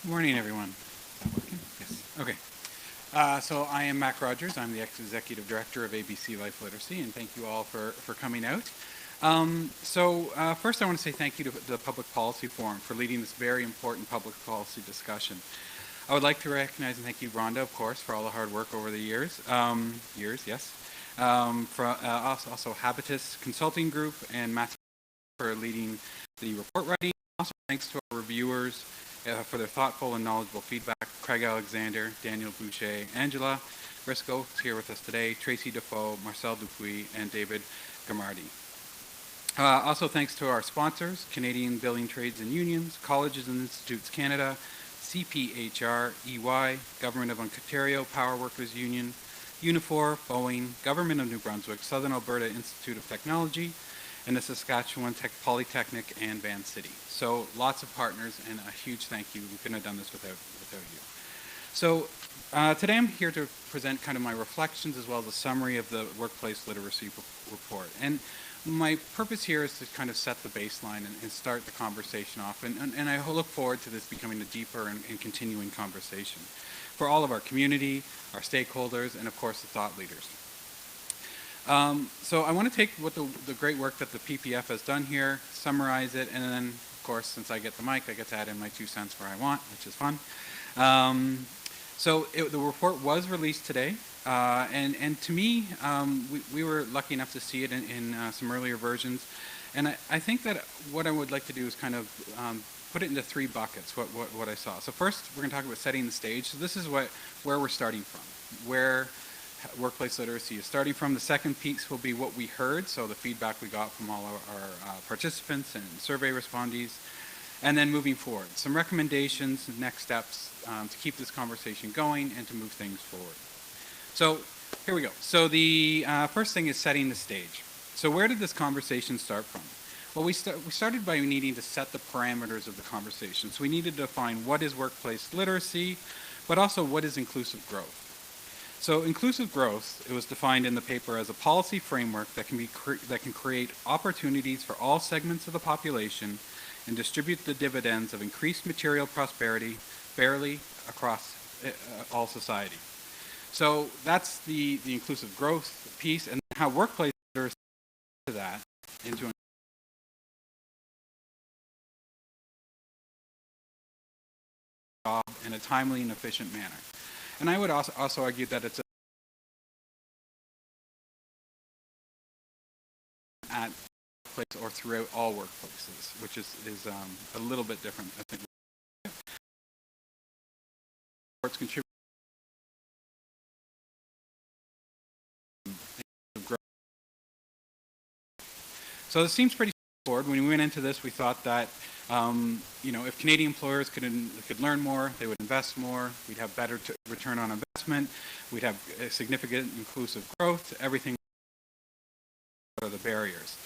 Good morning, everyone. Is that working? Yes. Okay. So I am Mack Rogers. I'm the Executive Director of ABC Life Literacy, and thank you all for coming out. First I want to say thank you to the Public Policy Forum for leading this very important public policy discussion. I would like to recognize and thank you, Rhonda, of course, for all the hard work over the years. Also Habitus Consulting Group and Matthew for leading the report writing. Also thanks to our reviewers for their thoughtful and knowledgeable feedback. Craig Alexander, Daniel Boucher, Angela Briscoe is here with us today, Tracy Defoe, Marcel Dupuis, and David Gamardi. Also thanks to our sponsors, Canadian Building Trades and Unions, Colleges and Institutes Canada, CPHR, EY, Government of Ontario, Power Workers Union, Unifor, Boeing, Government of New Brunswick, Southern Alberta Institute of Technology, and the Saskatchewan Polytechnic and Van City. So lots of partners and a huge thank you. We couldn't have done this without you. So today I'm here to present kind of my reflections as well as a summary of the Workplace Literacy Report. And my purpose here is to kind of set the baseline and start the conversation off. And I look forward to this becoming a deeper and continuing conversation for all of our community, our stakeholders, and of course the thought leaders. So I want to take what the great work that the PPF has done here, summarize it, and then, of course, since I get the mic, I get to add in my 2 cents where I want, which is fun. The report was released today, and to me, we were lucky enough to see it in some earlier versions, and I think that what I would like to do is kind of put it into 3 buckets, what I saw. So first, we're going to talk about setting the stage. So this is where we're starting from, where workplace literacy is starting from. The second piece will be what we heard, so the feedback we got from all our participants and survey respondees, and then moving forward, some recommendations, next steps to keep this conversation going and to move things forward. So here we go. So the first thing is setting the stage. So where did this conversation start from? Well, we started by needing to set the parameters of the conversation. So we needed to define what is workplace literacy, but also what is inclusive growth. So inclusive growth, it was defined in the paper as a policy framework that can create opportunities for all segments of the population and distribute the dividends of increased material prosperity fairly across all society. So that's the inclusive growth piece, and how workplace literacy to that into a job in a timely and efficient manner. And I would also argue that it's at workplace or throughout all workplaces, which is a little bit different, I think. So this seems pretty straightforward. When we went into this, we thought that if Canadian employers could learn more, they would invest more, we'd have better return on investment, we'd have significant inclusive growth, everything. What are the barriers?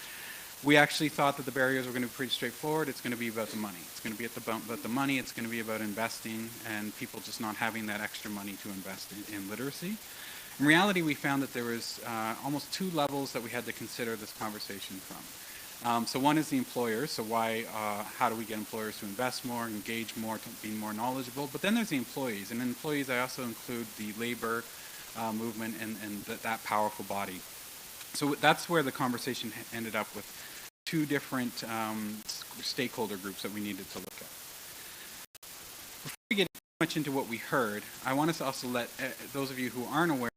We actually thought that the barriers were going to be pretty straightforward. It's going to be about the money. It's going to be about the money. It's going to be about investing and people just not having that extra money to invest in literacy. In reality, we found that there was almost 2 levels that we had to consider this conversation from. So one is the employers. So how do we get employers to invest more, engage more, to be more knowledgeable? But then there's the employees. And in employees, I also include the labor movement and that powerful body. So that's where the conversation ended up with 2 different stakeholder groups that we needed to look at. Before we get too much into what we heard, I want us to also let those of you who aren't aware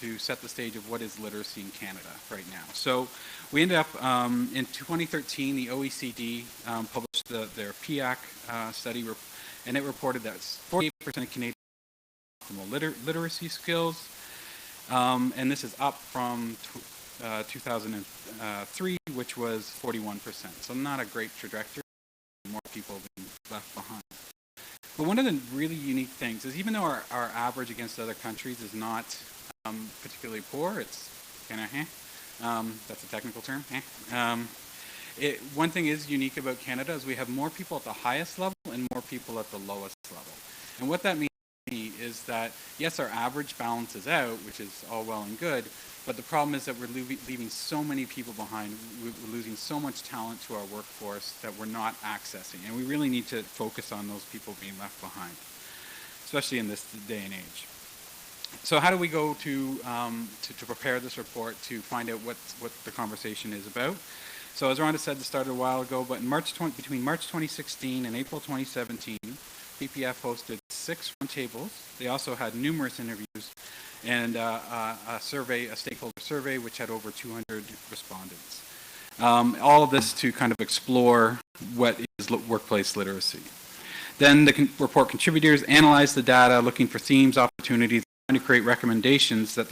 to set the stage of what is literacy in Canada right now. So we ended up in 2013, the OECD published their PIAC study, and it reported that 48% of Canadians have optimal literacy skills, and this is up from 2003, which was 41%. So not a great trajectory. More people being left behind. But one of the really unique things is even though our average against other countries is not particularly poor, it's kind of that's a technical term. One thing is unique about Canada is we have more people at the highest level and more people at the lowest level. And what that means is that, yes, our average balances out, which is all well and good, But the problem is that we're leaving so many people behind. We're losing so much talent to our workforce that we're not accessing. And we really need to focus on those people being left behind, especially in this day and age. So how do we go to prepare this report to find out what the conversation is about? So as Rhonda said, this started a while ago, but in between March 2016 and April 2017, PPF hosted 6 roundtables. They also had numerous interviews and a stakeholder survey, which had over 200 respondents. All of this to kind of explore what is workplace literacy. Then the report contributors analyzed the data, looking for themes, opportunities, trying to create recommendations that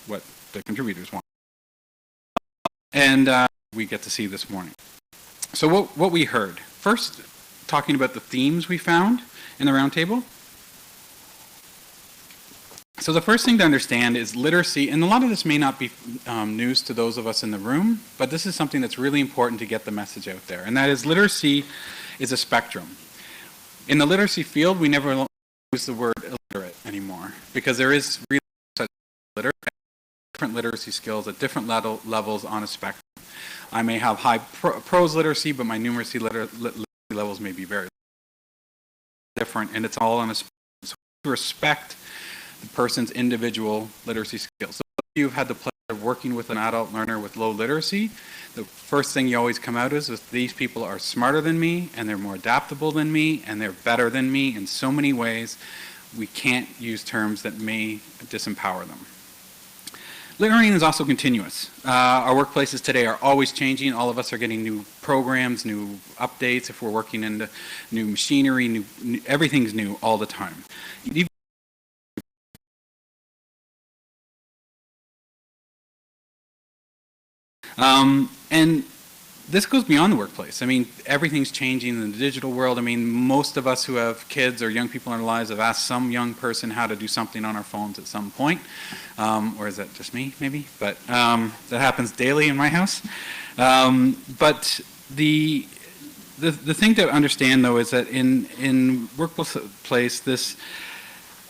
what the contributors want. And we get to see this morning. So what we heard. First, talking about the themes we found in the roundtable. So the first thing to understand is literacy, and a lot of this may not be news to those of us in the room, but this is something that's really important to get the message out there, and that is literacy is a spectrum. In the literacy field, we never use the word illiterate anymore, because there is really such different literacy skills at different levels on a spectrum. I may have high prose literacy, but my numeracy literacy levels may be very different, and it's all on a spectrum. So we respect the person's individual literacy skills. So if you've had the pleasure of working with an adult learner with low literacy, the first thing you always come out is these people are smarter than me, and they're more adaptable than me, and they're better than me in so many ways. We can't use terms that may disempower them. Learning is also continuous. Our workplaces today are always changing. All of us are getting new programs, new updates. If we're working in the new machinery, everything's new all the time. And this goes beyond the workplace. I mean, everything's changing in the digital world. I mean, most of us who have kids or young people in our lives have asked some young person how to do something on our phones at some point. Or is that just me, maybe? But that happens daily in my house. But the thing to understand, though, is that in workplace, this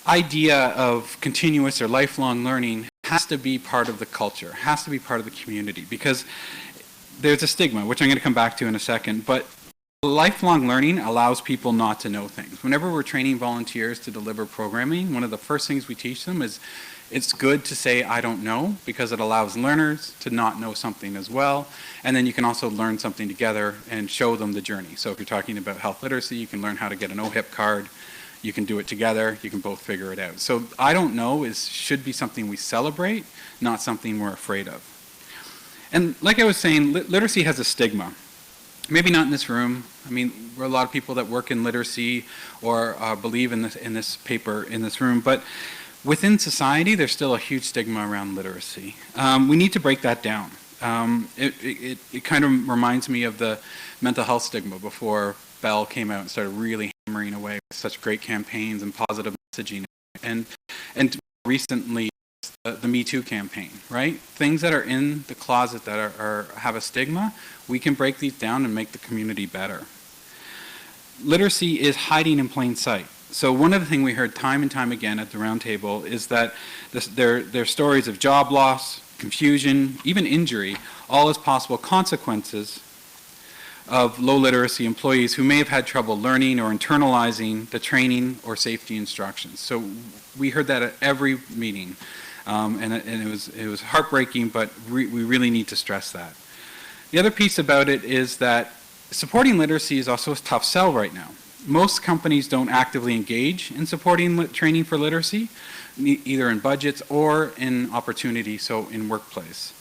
idea of continuous or lifelong learning has to be part of the culture, has to be part of the community, because there's a stigma, which I'm going to come back to in a second, but lifelong learning allows people not to know things. Whenever we're training volunteers to deliver programming, one of the first things we teach them is it's good to say, I don't know, because it allows learners to not know something as well, and then you can also learn something together and show them the journey. So if you're talking about health literacy, you can learn how to get an OHIP card. You can do it together. You can both figure it out. So I don't know should be something we celebrate, not something we're afraid of. And like I was saying, literacy has a stigma. Maybe not in this room. I mean, we're a lot of people that work in literacy or believe in this paper in this room, but within society, there's still a huge stigma around literacy. We need to break that down. It kind of reminds me of the mental health stigma before Bell came out and started really hammering away with such great campaigns and positive messaging. And recently, the Me Too campaign, right? Things that are in the closet that have a stigma, we can break these down and make the community better. Literacy is hiding in plain sight. So one of the things we heard time and time again at the roundtable is that there are stories of job loss, confusion, even injury, all as possible consequences of low literacy employees who may have had trouble learning or internalizing the training or safety instructions. So we heard that at every meeting, and it was heartbreaking, but we really need to stress that. The other piece about it is that supporting literacy is also a tough sell right now. Most companies don't actively engage in supporting training for literacy, either in budgets or in opportunity, so in workplace.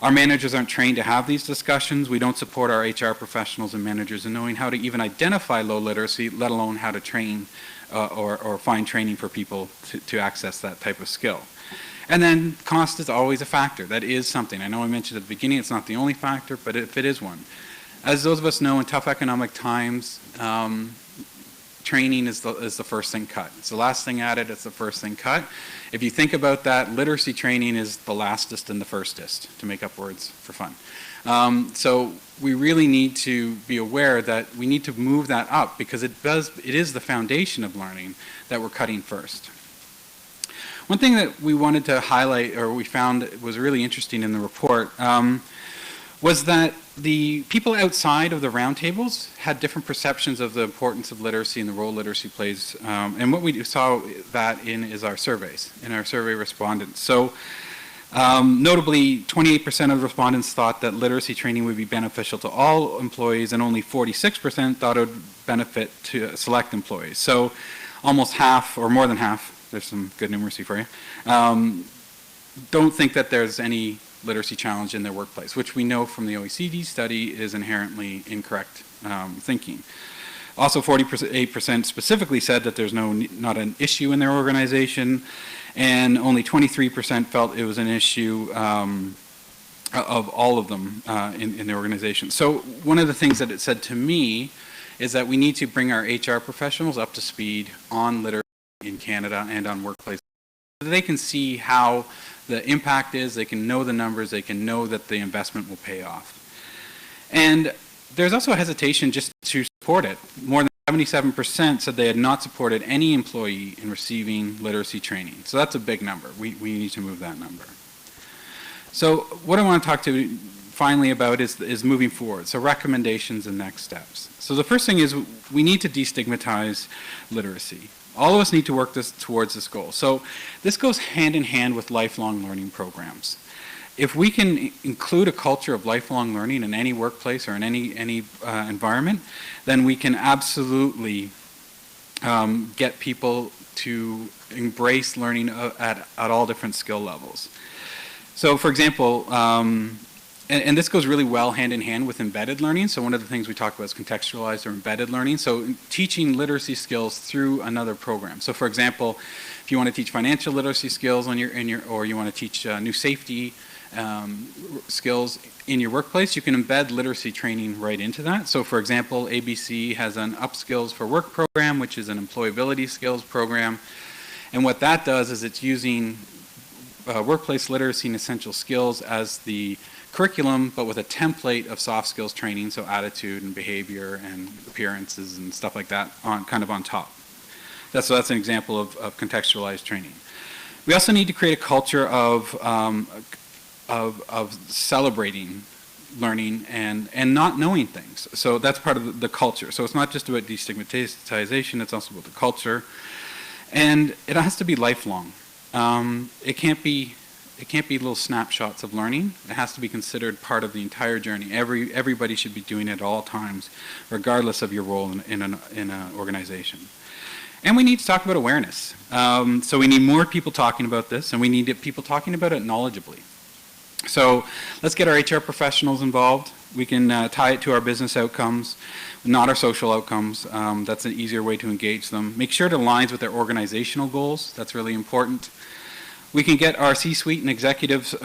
Our managers aren't trained to have these discussions. We don't support our HR professionals and managers in knowing how to even identify low literacy, let alone how to train or find training for people to access that type of skill. And then cost is always a factor. That is something. I know I mentioned at the beginning it's not the only factor, but if it is one. As those of us know, in tough economic times, training is the first thing cut. It's the last thing added, it's the first thing cut. If you think about that, literacy training is the lastest and the firstest, to make up words for fun. So we really need to be aware that we need to move that up, because it is the foundation of learning that we're cutting first. One thing that we wanted to highlight, or we found was really interesting in the report, was that the people outside of the roundtables had different perceptions of the importance of literacy and the role literacy plays. And what we saw that in is our surveys, in our survey respondents. So notably, 28% of respondents thought that literacy training would be beneficial to all employees, and only 46% thought it would benefit to select employees. So almost half, or more than half, there's some good numeracy for you, don't think that there's any literacy challenge in their workplace, which we know from the OECD study is inherently incorrect thinking. Also, 48% specifically said that there's not an issue in their organization, and only 23% felt it was an issue of all of them in the organization. So one of the things that it said to me is that we need to bring our HR professionals up to speed on literacy in Canada and on workplace, so they can see how the impact is, they can know the numbers, they can know that the investment will pay off. And there's also a hesitation just to support it. More than 77% said they had not supported any employee in receiving literacy training. So that's a big number. We need to move that number. So what I want to talk to finally about is moving forward. So recommendations and next steps. So the first thing is we need to destigmatize literacy. All of us need to work towards this goal. So this goes hand in hand with lifelong learning programs. If we can include a culture of lifelong learning in any workplace or in any environment, then we can absolutely get people to embrace learning at all different skill levels. So for example, and this goes really well hand in hand with embedded learning. So one of the things we talk about is contextualized or embedded learning. So teaching literacy skills through another program. So for example, if you want to teach financial literacy skills or you want to teach new safety skills in your workplace, you can embed literacy training right into that. So for example, ABC has an Upskills for Work program, which is an employability skills program. And what that does is it's using workplace literacy and essential skills as the curriculum, but with a template of soft skills training, so attitude and behavior and appearances and stuff like that kind of on top. So that's an example of contextualized training. We also need to create a culture of celebrating learning and not knowing things. So that's part of the culture. So it's not just about destigmatization, it's also about the culture. And it has to be lifelong. It can't be little snapshots of learning. It has to be considered part of the entire journey. Everybody should be doing it at all times, regardless of your role in an organization. And we need to talk about awareness. So we need more people talking about this, and we need people talking about it knowledgeably. So let's get our HR professionals involved. We can tie it to our business outcomes, not our social outcomes. That's an easier way to engage them. Make sure it aligns with their organizational goals. That's really important. We can get our C-suite and executives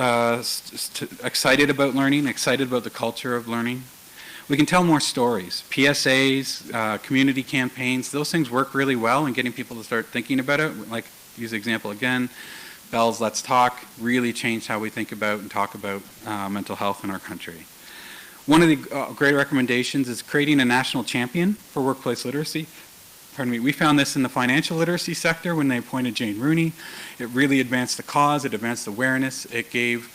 excited about learning, excited about the culture of learning. We can tell more stories. PSAs, community campaigns, those things work really well in getting people to start thinking about it. Like, use the example again, Bell's Let's Talk really changed how we think about and talk about mental health in our country. One of the great recommendations is creating a national champion for workplace literacy. Pardon me, we found this in the financial literacy sector when they appointed Jane Rooney. It really advanced the cause, it advanced awareness, it gave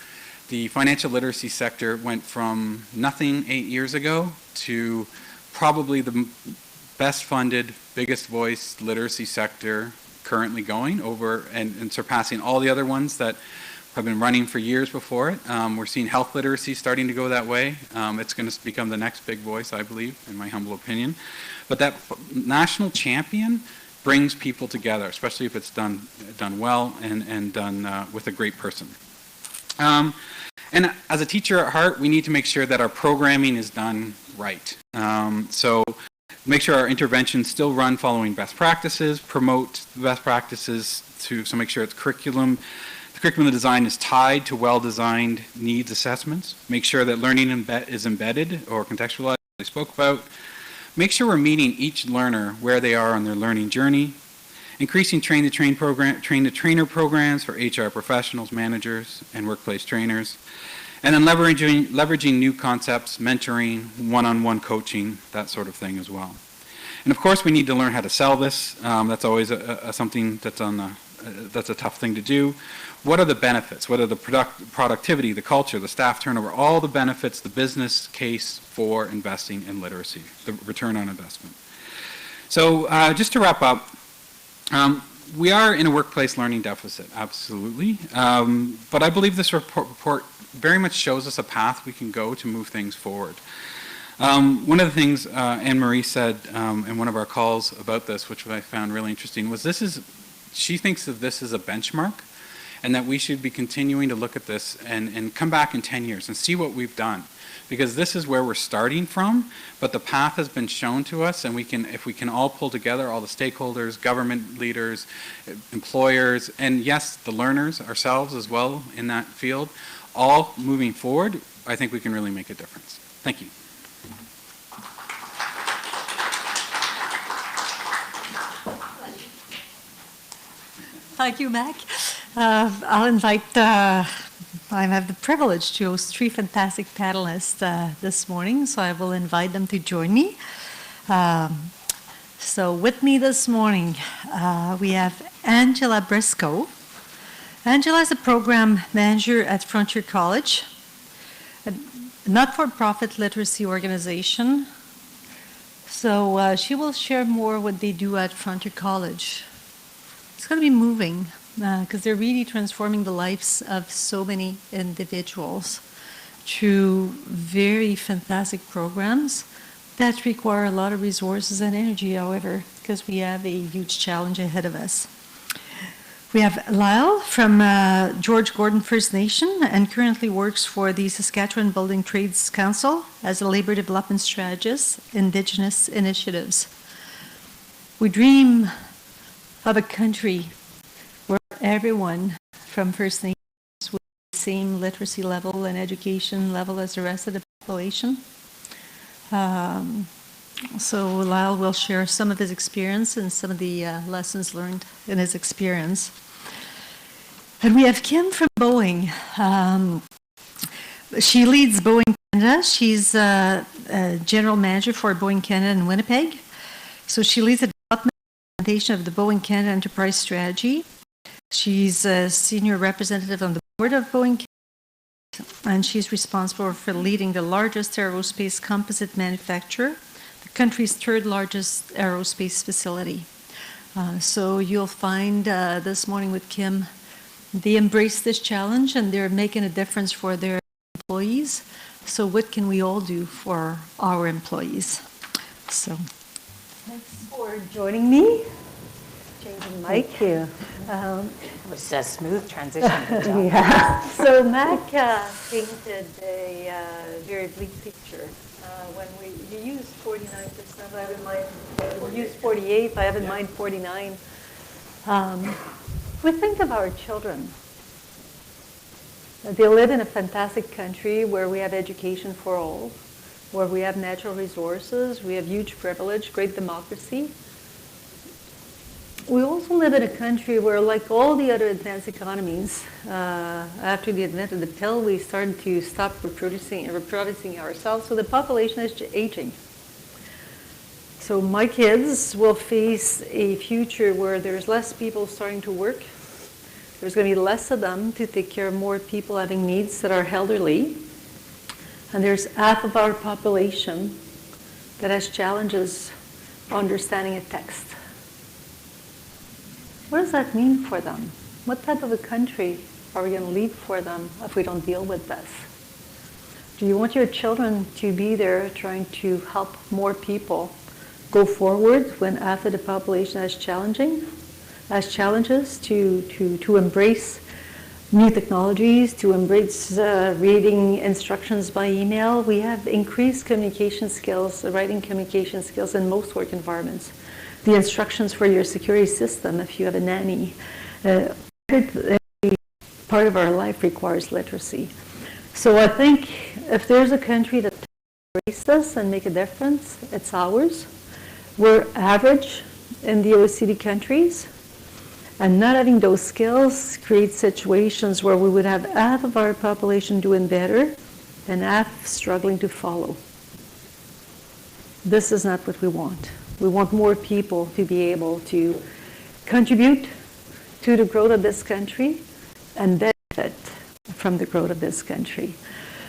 the financial literacy sector went from nothing 8 years ago to probably the best funded, biggest voiced literacy sector currently going over and surpassing all the other ones that have been running for years before it. We're seeing health literacy starting to go that way. It's going to become the next big voice, I believe, in my humble opinion. But that national champion brings people together, especially if it's done well and done with a great person. And as a teacher at heart, we need to make sure that our programming is done right. So make sure our interventions still run following best practices, promote the best practices so make sure it's curriculum. The curriculum design is tied to well-designed needs assessments. Make sure that learning is embedded or contextualized, as I spoke about. Make sure we're meeting each learner where they are on their learning journey. Increasing train-the-trainer programs for HR professionals, managers, and workplace trainers. And then leveraging new concepts, mentoring, one-on-one coaching, that sort of thing as well. And of course, we need to learn how to sell this. That's always something that's on that's a tough thing to do. What are the benefits? What are the productivity, the culture, the staff turnover, all the benefits, the business case for investing in literacy, the return on investment. So just to wrap up, we are in a workplace learning deficit, absolutely. But I believe this report very much shows us a path we can go to move things forward. One of the things Anne-Marie said in one of our calls about this, which I found really interesting, was she thinks of this as a benchmark, and that we should be continuing to look at this and come back in 10 years and see what we've done. Because this is where we're starting from, but the path has been shown to us, and if we can all pull together, all the stakeholders, government leaders, employers, and yes, the learners ourselves as well in that field, all moving forward, I think we can really make a difference. Thank you. Thank you, Mack. I'll invite, I have the privilege to host 3 fantastic panelists this morning, so I will invite them to join me. So with me this morning, we have Angela Briscoe. Angela is a program manager at Frontier College, a not-for-profit literacy organization. So she will share more what they do at Frontier College. It's going to be moving because they're really transforming the lives of so many individuals through very fantastic programs that require a lot of resources and energy, however, because we have a huge challenge ahead of us. We have Lyle from George Gordon First Nation and currently works for the Saskatchewan Building Trades Council as a labor development strategist, Indigenous initiatives. We dream of a country where everyone from First Nations with the same literacy level and education level as the rest of the population. So Lyle will share some of his experience and some of the lessons learned in his experience. And we have Kim from Boeing. She leads Boeing Canada. She's a general manager for Boeing Canada in Winnipeg. So she leads the development and implementation of the Boeing Canada Enterprise Strategy. She's a senior representative on the board of Boeing Canada, and she's responsible for leading the largest aerospace composite manufacturer, the country's 3rd largest aerospace facility. So you'll find this morning with Kim, they embrace this challenge and they're making a difference for their employees. So what can we all do for our employees? So thanks for joining me. Changing the mic. Thank you. It was a smooth transition. Yeah. So Mack painted a very bleak picture. When you use 49%, I have in mind, you use 48, I have in mind 49. We think of our children. They live in a fantastic country where we have education for all, where we have natural resources, we have huge privilege, great democracy. We also live in a country where, like all the other advanced economies, after the advent of the pill, we started to stop reproducing ourselves, so the population is aging. So my kids will face a future where there's less people starting to work. There's going to be less of them to take care of more people having needs that are elderly. And there's half of our population that has challenges understanding a text. What does that mean for them? What type of a country are we going to leave for them if we don't deal with this? Do you want your children to be there trying to help more people go forward when half of the population has challenges to embrace new technologies, to embrace reading instructions by email? We have increased communication skills, writing communication skills in most work environments. The instructions for your security system, if you have a nanny, every part of our life requires literacy. So I think if there's a country that embraces this and make a difference, it's ours. We're average in the OECD countries, and not having those skills creates situations where we would have half of our population doing better and half struggling to follow. This is not what we want. We want more people to be able to contribute to the growth of this country and benefit from the growth of this country.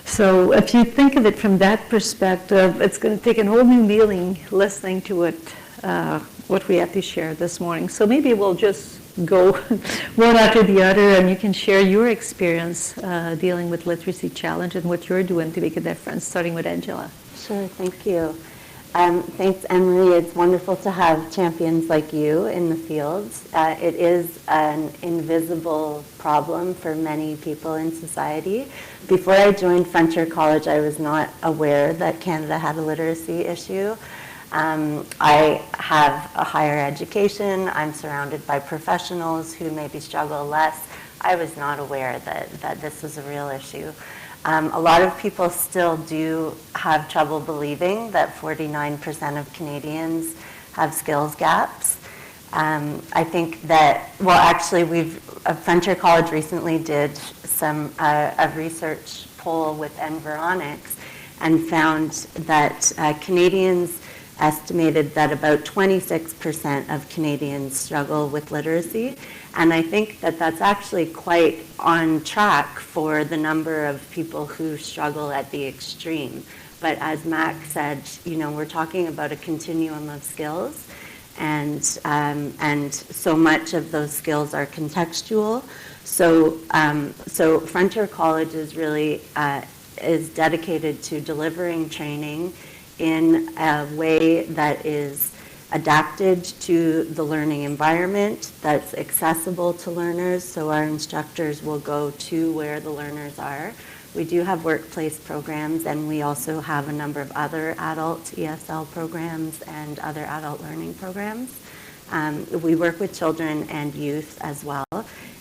So if you think of it from that perspective, it's going to take a whole new meaning listening to what we have to share this morning. So maybe we'll just go one after the other, and you can share your experience dealing with literacy challenge and what you're doing to make a difference, starting with Angela. Sure, thank you. Thanks, Anne-Marie. It's wonderful to have champions like you in the fields. It is an invisible problem for many people in society. Before I joined Frontier College, I was not aware that Canada had a literacy issue. I have a higher education. I'm surrounded by professionals who maybe struggle less. I was not aware that this was a real issue. A lot of people still do have trouble believing that 49% of Canadians have skills gaps. I think that, well, actually, Frontier College recently did a research poll with Environics and found that Canadians estimated that about 26% of Canadians struggle with literacy. And I think that that's actually quite on track for the number of people who struggle at the extreme. But as Mack said, we're talking about a continuum of skills, and so much of those skills are contextual. So Frontier College is really is dedicated to delivering training in a way that is adapted to the learning environment, that's accessible to learners, so our instructors will go to where the learners are. We do have workplace programs, and we also have a number of other adult ESL programs and other adult learning programs. We work with children and youth as well,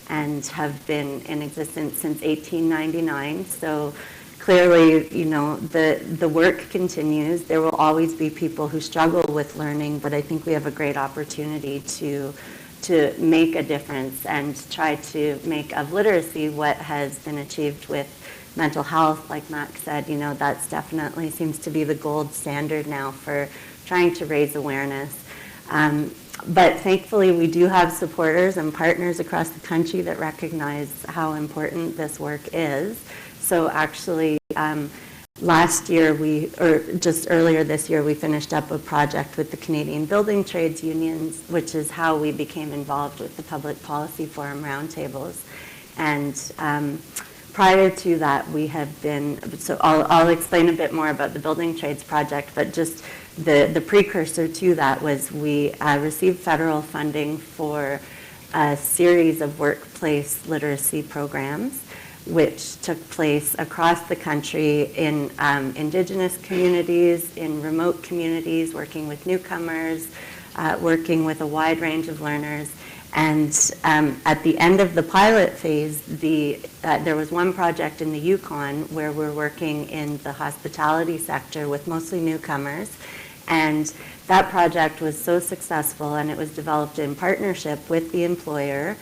and have been in existence since 1899. So clearly, the work continues. There will always be people who struggle with learning, but I think we have a great opportunity to make a difference and try to make of literacy what has been achieved with mental health. Like Mack said, that's definitely seems to be the gold standard now for trying to raise awareness. But thankfully, we do have supporters and partners across the country that recognize how important this work is. So actually, last year, just earlier this year, we finished up a project with the Canadian Building Trades Unions, which is how we became involved with the Public Policy Forum roundtables. And prior to that, we have been, so I'll explain a bit more about the Building Trades project, but just the precursor to that was we received federal funding for a series of workplace literacy programs, which took place across the country in Indigenous communities, in remote communities, working with newcomers, working with a wide range of learners. And at the end of the pilot phase, there was one project in the Yukon where we're working in the hospitality sector with mostly newcomers. And that project was so successful, and it was developed in partnership with the employer.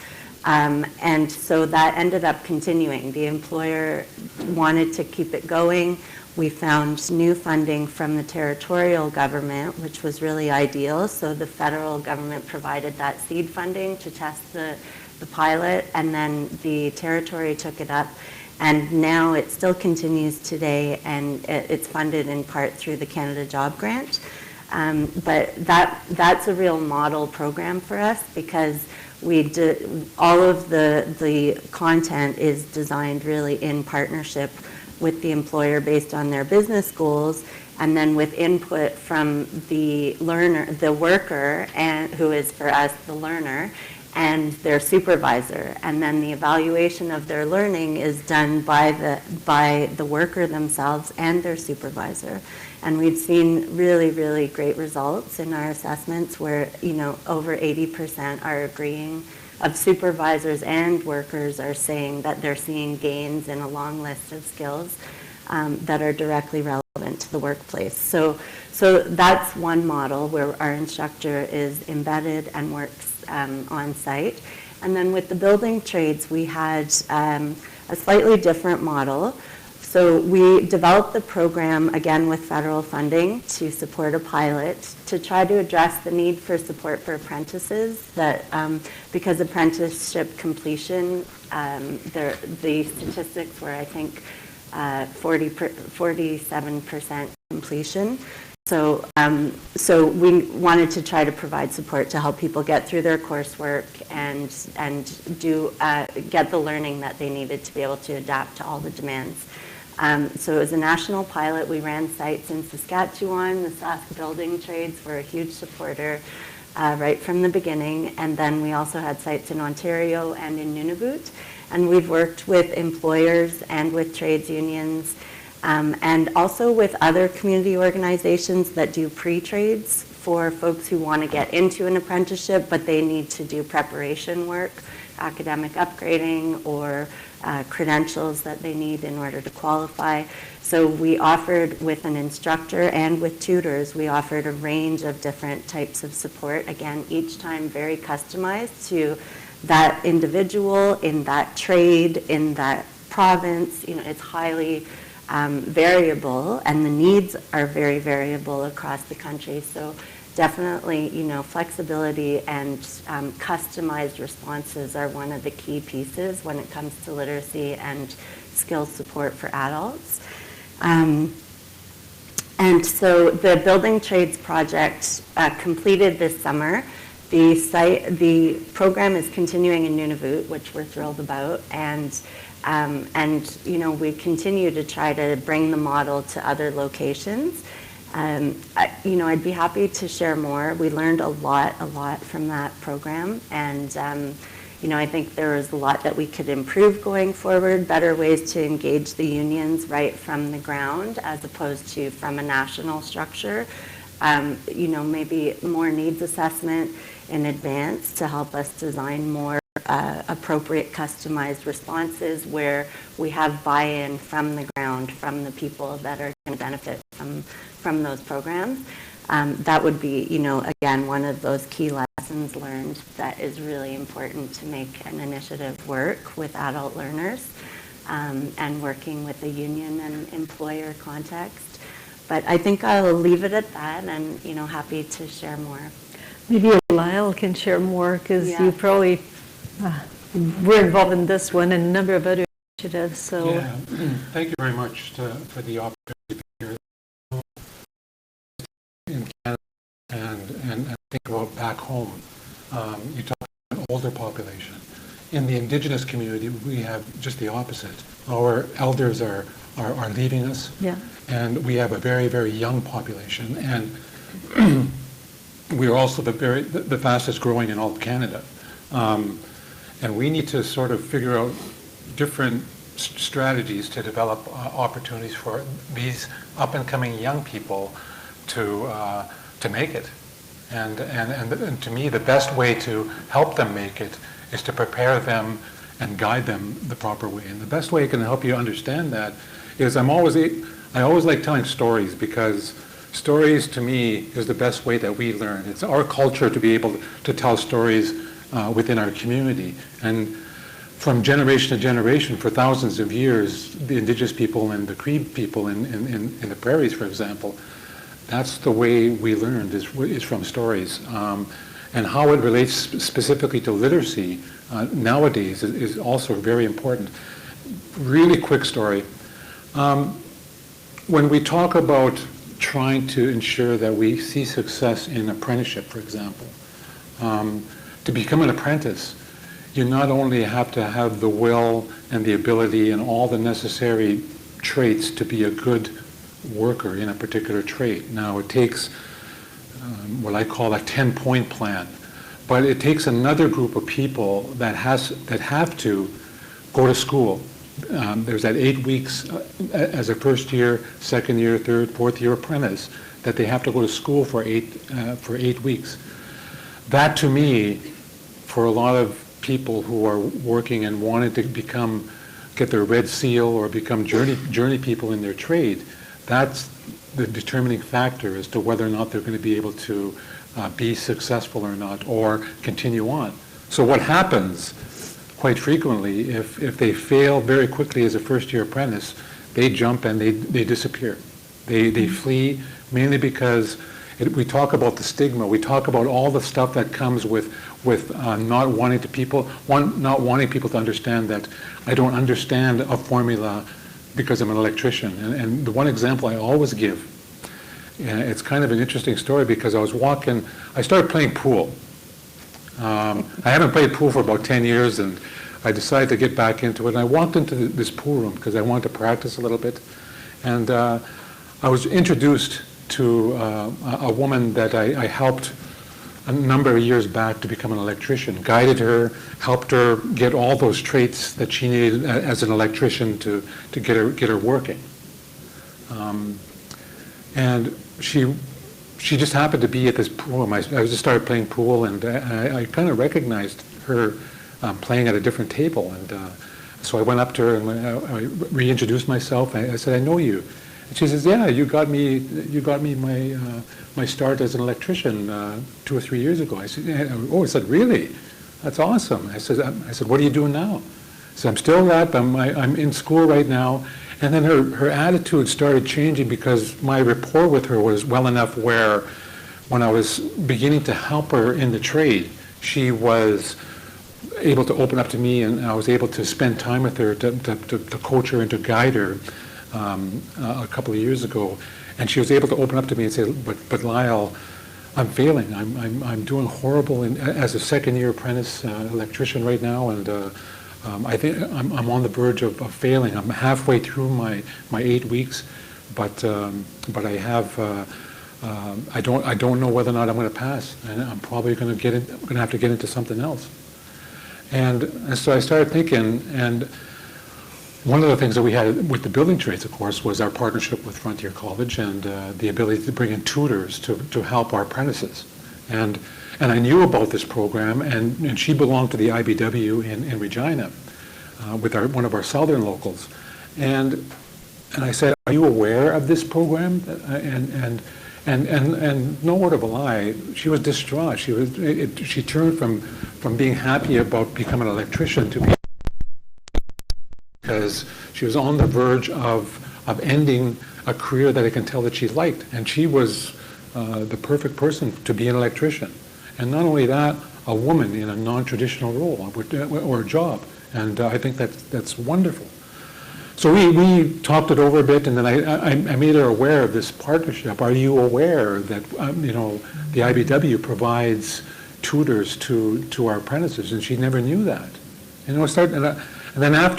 And so that ended up continuing. The employer wanted to keep it going. We found new funding from the territorial government, which was really ideal. So the federal government provided that seed funding to test the pilot, and then the territory took it up. And now it still continues today, and it's funded in part through the Canada Job Grant. But that's a real model program for us, because all of the content is designed really in partnership with the employer based on their business goals, and then with input from the learner, the worker, and who is for us the learner, and their supervisor. And then the evaluation of their learning is done by the worker themselves and their supervisor. And we've seen really, really great results in our assessments where, over 80% are agreeing, of supervisors and workers are saying that they're seeing gains in a long list of skills that are directly relevant to the workplace. So that's one model where our instructor is embedded and works on site. And then with the building trades, we had a slightly different model. So we developed the program, again, with federal funding to support a pilot to try to address the need for support for apprentices that, because apprenticeship completion, the statistics were, I think, 47% completion. So, so we wanted to try to provide support to help people get through their coursework and do get the learning that they needed to be able to adapt to all the demands. So it was a national pilot. We ran sites in Saskatchewan. The Sask building trades were a huge supporter right from the beginning. And then we also had sites in Ontario and in Nunavut. And we've worked with employers and with trades unions and also with other community organizations that do pre-trades for folks who want to get into an apprenticeship, but they need to do preparation work, academic upgrading, or credentials that they need in order to qualify. So we offered, with an instructor and with tutors, we offered a range of different types of support. Again, each time very customized to that individual, in that trade, in that province. You know, it's highly variable, and the needs are very variable across the country. So definitely, you know, flexibility and customized responses are one of the key pieces when it comes to literacy and skill support for adults. And so the Building Trades project completed this summer. The program is continuing in Nunavut, which we're thrilled about, and you know, we continue to try to bring the model to other locations. You know, I'd be happy to share more. We learned a lot from that program, and you know, I think there is a lot that we could improve going forward, better ways to engage the unions right from the ground as opposed to from a national structure. You know, maybe more needs assessment in advance to help us design more appropriate customized responses where we have buy-in from the ground, from the people that are going to benefit from those programs. That would be, you know, again, one of those key lessons learned that is really important to make an initiative work with adult learners and working with the union and employer context. But I think I'll leave it at that, and, you know, happy to share more. Maybe Lyle can share more, because you probably were involved in this one and a number of other initiatives. So yeah, thank you very much for the opportunity to be here in Canada and think about back home. You talk about an older population. In the Indigenous community, we have just the opposite. Our elders are leaving us, and we have a very, very young population, and we are also the fastest growing in all of Canada. And we need to sort of figure out different strategies to develop opportunities for these up-and-coming young people to make it. And to me, the best way to help them make it is to prepare them and guide them the proper way. And the best way I can help you understand that is I always like telling stories, because stories to me is the best way that we learn. It's our culture to be able to tell stories within our community. And from generation to generation, for thousands of years, the Indigenous people and the Cree people in the prairies, for example, that's the way we learned, is from stories. And how it relates specifically to literacy nowadays is also very important. Really quick story. When we talk about trying to ensure that we see success in apprenticeship, for example, to become an apprentice, you not only have to have the will and the ability and all the necessary traits to be a good worker in a particular trade. Now, it takes what I call a 10-point plan, but it takes another group of people that have to go to school. There's that 8 weeks as a first year, second year, third, fourth year apprentice that they have to go to school for 8 weeks. That, to me, for a lot of people who are working and wanting to get their red seal or become journey people in their trade, that's the determining factor as to whether or not they're going to be able to be successful or not, or continue on. So what happens quite frequently, if they fail very quickly as a first-year apprentice, they jump and they disappear. They flee mainly because we talk about the stigma. We talk about all the stuff that comes with not wanting people to understand that I don't understand a formula because I'm an electrician. And the one example I always give, it's kind of an interesting story because I started playing pool. I haven't played pool for about 10 years, and I decided to get back into it. And I walked into this pool room because I wanted to practice a little bit. And I was introduced to a woman that I helped a number of years back to become an electrician, guided her, helped her get all those traits that she needed as an electrician to get her working. And she just happened to be at this pool. I just started playing pool, and I kind of recognized her playing at a different table. And so I went up to her and I reintroduced myself. I said, "I know you." And she says, "Yeah, you got me my start as an electrician 2 or 3 years ago." I said, "Yeah." "Oh," I said, "Really? That's awesome." I said, "What are you doing now?" I said, "I'm still that, but I'm in school right now." And then her attitude started changing because my rapport with her was well enough where when I was beginning to help her in the trade, she was able to open up to me, and I was able to spend time with her to coach her and to guide her a couple of years ago. And she was able to open up to me and say, but Lyle, I'm failing. I'm doing horrible as a second-year apprentice electrician right now, and I think I'm on the verge of failing. I'm halfway through my 8 weeks, but I have I don't know whether or not I'm going to pass, and I'm probably going to have to get into something else. And so I started thinking, and one of the things that we had with the building trades, of course, was our partnership with Frontier College and the ability to bring in tutors to help our apprentices. And I knew about this program, and she belonged to the IBW in Regina with one of our southern locals. And I said, "Are you aware of this program?" And no word of a lie, she was distraught. She turned from being happy about becoming an electrician to being, because she was on the verge of ending a career that I can tell that she liked. And she was the perfect person to be an electrician. And not only that, a woman in a non-traditional role or job. And I think that's wonderful. So we talked it over a bit, and then I made her aware of this partnership. Are you aware that the IBW provides tutors to our apprentices? And she never knew that. And then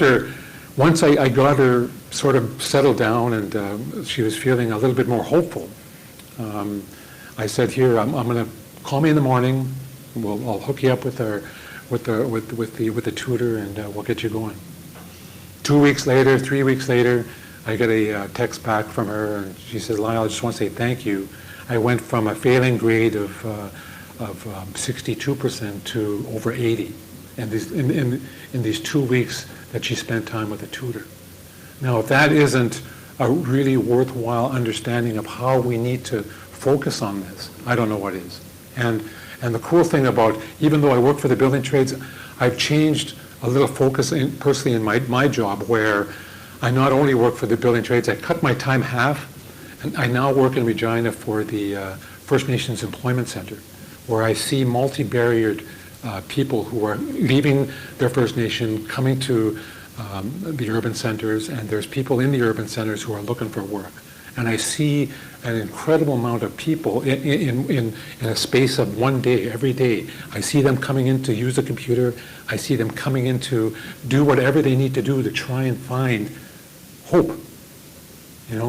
once I got her sort of settled down and she was feeling a little bit more hopeful, I said, "Here, I'm going to call me in the morning. I'll hook you up with the tutor, and we'll get you going." 2 weeks later, 3 weeks later, I get a text back from her, and she says, "Lyle, I just want to say thank you. I went from a failing grade of 62% to over 80 in these 2 weeks that she spent time with a tutor." Now, if that isn't a really worthwhile understanding of how we need to focus on this, I don't know what is. And the cool thing about, even though I work for the building trades, I've changed a little focus personally in my job, where I not only work for the building trades, I cut my time half, and I now work in Regina for the First Nations Employment Center, where I see multi-barriered people who are leaving their First Nation, coming to the urban centers, and there's people in the urban centers who are looking for work. And I see an incredible amount of people in a space of one day, every day. I see them coming in to use the computer. I see them coming in to do whatever they need to do to try and find hope.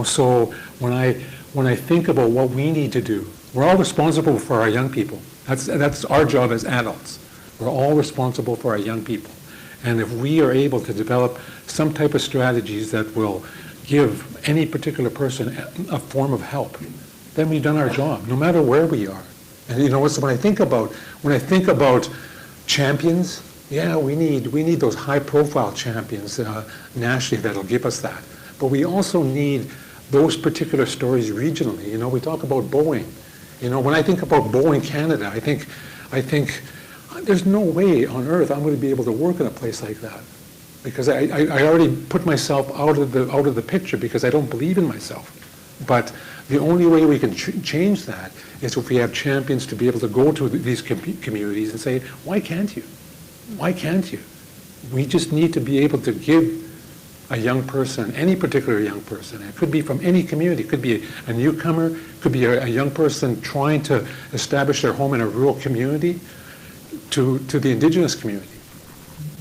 So when I think about what we need to do, we're all responsible for our young people. That's our job as adults. We're all responsible for our young people. And if we are able to develop some type of strategies that will give any particular person a form of help, then we've done our job, no matter where we are. And when I think about champions, yeah, we need those high-profile champions nationally that'll give us that. But we also need those particular stories regionally. We talk about Boeing. When I think about Boeing Canada, I think there's no way on earth I'm going to be able to work in a place like that. because I already put myself out of the picture because I don't believe in myself. But the only way we can change that is if we have champions to be able to go to these communities and say, why can't you? Why can't you? We just need to be able to give a young person, any particular young person, it could be from any community, it could be a newcomer, it could be a young person trying to establish their home in a rural community, to the Indigenous community.